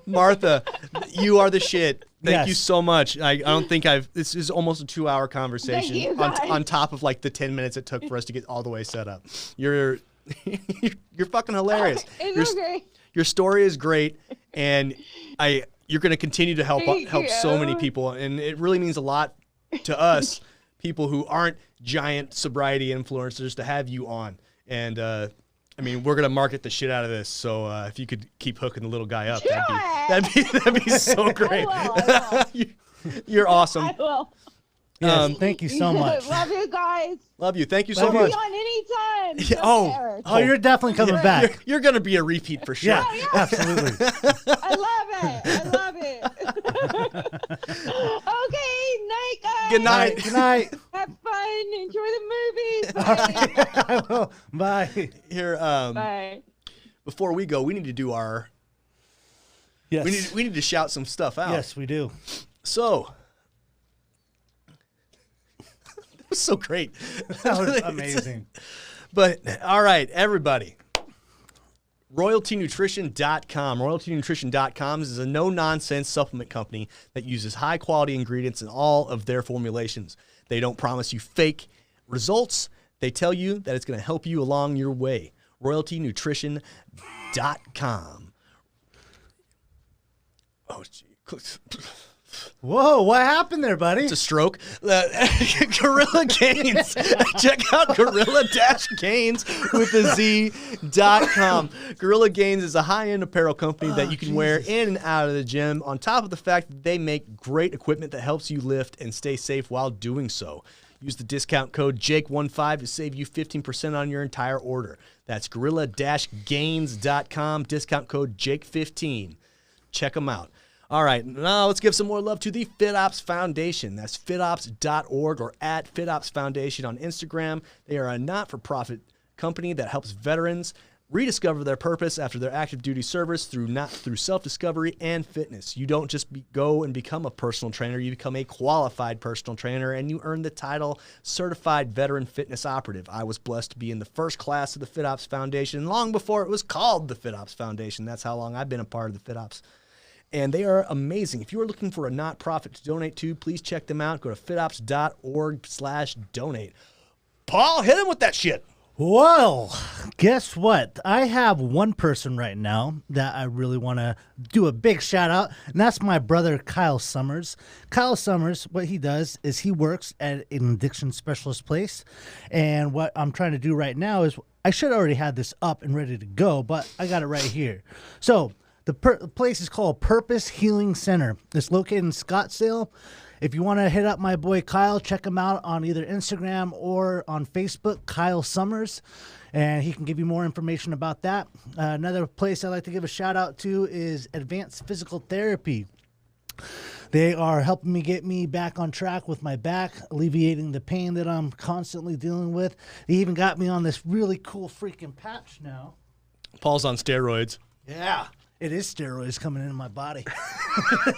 B: Martha, you are the shit. Thank you so much. I don't think this is almost a 2-hour conversation
D: Thank you, guys.
B: on top of like the 10 minutes it took for us to get all the way set up. You're fucking hilarious.
D: It's okay.
B: Your story is great, and you're going to continue to help so many people, and it really means a lot to us, people who aren't giant sobriety influencers, to have you on. And I mean, we're gonna market the shit out of this. So if you could keep hooking the little guy up, that'd be so great.
D: I will.
B: You're awesome.
D: I will.
A: Yes, thank you so much.
D: Love you guys.
B: Love you. Thank you so
A: Love you.
B: much.
D: Be on anytime.
B: Yeah, oh.
D: Eric.
A: Oh, you're definitely coming back.
B: You're gonna be a repeat for sure.
A: Yeah, absolutely.
D: I love it. Okay, night, guys.
B: Good night.
A: Good night.
D: Have fun. Enjoy the movies. Bye.
A: I will. Bye.
B: Here,
D: Bye.
B: before we go, we need to do our.
A: Yes.
B: We need to shout some stuff out.
A: Yes, we do.
B: So. That was so great.
A: That was amazing.
B: But all right, everybody. RoyaltyNutrition.com. RoyaltyNutrition.com is a no-nonsense supplement company that uses high-quality ingredients in all of their formulations. They don't promise you fake results. They tell you that it's going to help you along your way. RoyaltyNutrition.com. Oh, gee.
A: Whoa, what happened there, buddy?
B: It's a stroke. Gorilla Gains. Check out Gorilla-Gains with a Z.com. Gorilla Gains is a high-end apparel company that you can wear in and out of the gym, on top of the fact that they make great equipment that helps you lift and stay safe while doing so. Use the discount code JAKE15 to save you 15% on your entire order. That's Gorilla-Gains.com, discount code JAKE15. Check them out. All right, now let's give some more love to the FitOps Foundation. That's fitops.org or at FitOps Foundation on Instagram. They are a not-for-profit company that helps veterans rediscover their purpose after their active duty service through self-discovery and fitness. You don't just go and become a personal trainer. You become a qualified personal trainer, and you earn the title Certified Veteran Fitness Operative. I was blessed to be in the first class of the FitOps Foundation long before it was called the FitOps Foundation. That's how long I've been a part of the FitOps. And they are amazing. If you are looking for a not-profit to donate to, please check them out. Go to fitops.org/donate. Paul, hit him with that shit.
A: Well, guess what? I have one person right now that I really want to do a big shout out, and that's my brother, Kyle Summers. Kyle Summers, what he does is he works at an addiction specialist place, and what I'm trying to do right now is I should already have this up and ready to go, but I got it right here. So the place is called Purpose Healing Center. It's located in Scottsdale. If you want to hit up my boy Kyle, check him out on either Instagram or on Facebook, Kyle Summers, and he can give you more information about that. Another place I'd like to give a shout out to is Advanced Physical Therapy. They are helping get me back on track with my back, alleviating the pain that I'm constantly dealing with. They even got me on this really cool freaking patch now.
B: Paul's on steroids.
A: Yeah. It is steroids coming into my body.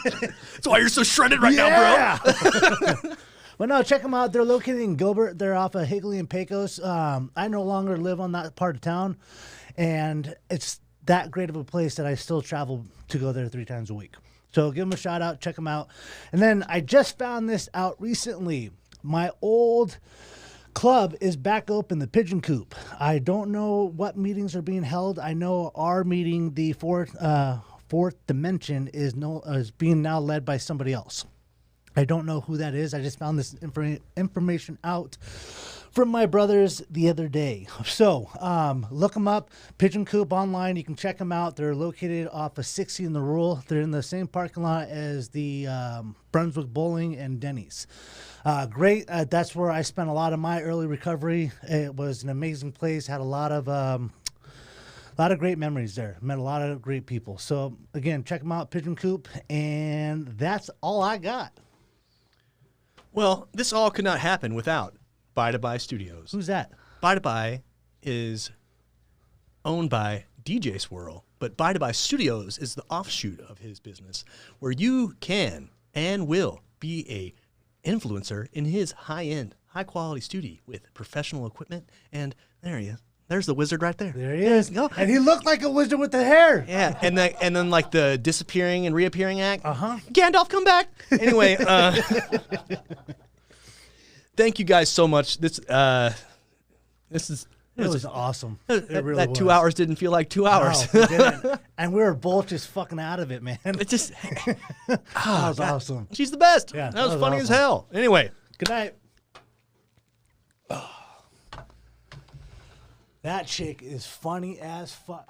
B: That's why you're so shredded right now, bro.
A: But no, check them out. They're located in Gilbert. They're off of Higley and Pecos. I no longer live on that part of town, and it's that great of a place that I still travel to go there 3 times a week. So give them a shout out. Check them out. And then I just found this out recently. My old club is back open, the Pigeon Coop. I don't know what meetings are being held. I know our meeting, the fourth dimension, is being now led by somebody else. I don't know who that is. I just found this information out from my brothers the other day. So look them up, Pigeon Coop online. You can check them out. They're located off of 60 in the Rural. They're in the same parking lot as the Brunswick Bowling and Denny's. Great. That's where I spent a lot of my early recovery. It was an amazing place. Had a lot of great memories there. Met a lot of great people. So again, check them out, Pigeon Coop, and that's all I got.
B: Well, this all could not happen without Buy to Buy Studios.
A: Who's that?
B: Buy to Buy is owned by DJ Swirl, but Buy to Buy Studios is the offshoot of his business, where you can and will be a influencer in his high-end, high-quality studio with professional equipment. And there he is. There's the wizard right there.
A: There he is.
B: Go.
A: And he looked like a wizard with the hair.
B: Yeah, and then like the disappearing and reappearing act.
A: Uh-huh.
B: Gandalf, come back. Anyway, thank you guys so much. This was
A: awesome. It really
B: that
A: was.
B: 2 hours didn't feel like 2 hours.
A: No, it didn't. And we were both just fucking out of it, man.
B: It just
A: that was awesome.
B: She's the best.
A: Yeah,
B: that was
A: that was
B: funny as
A: awesome.
B: hell. Anyway,
A: Good night. That chick is funny as fuck.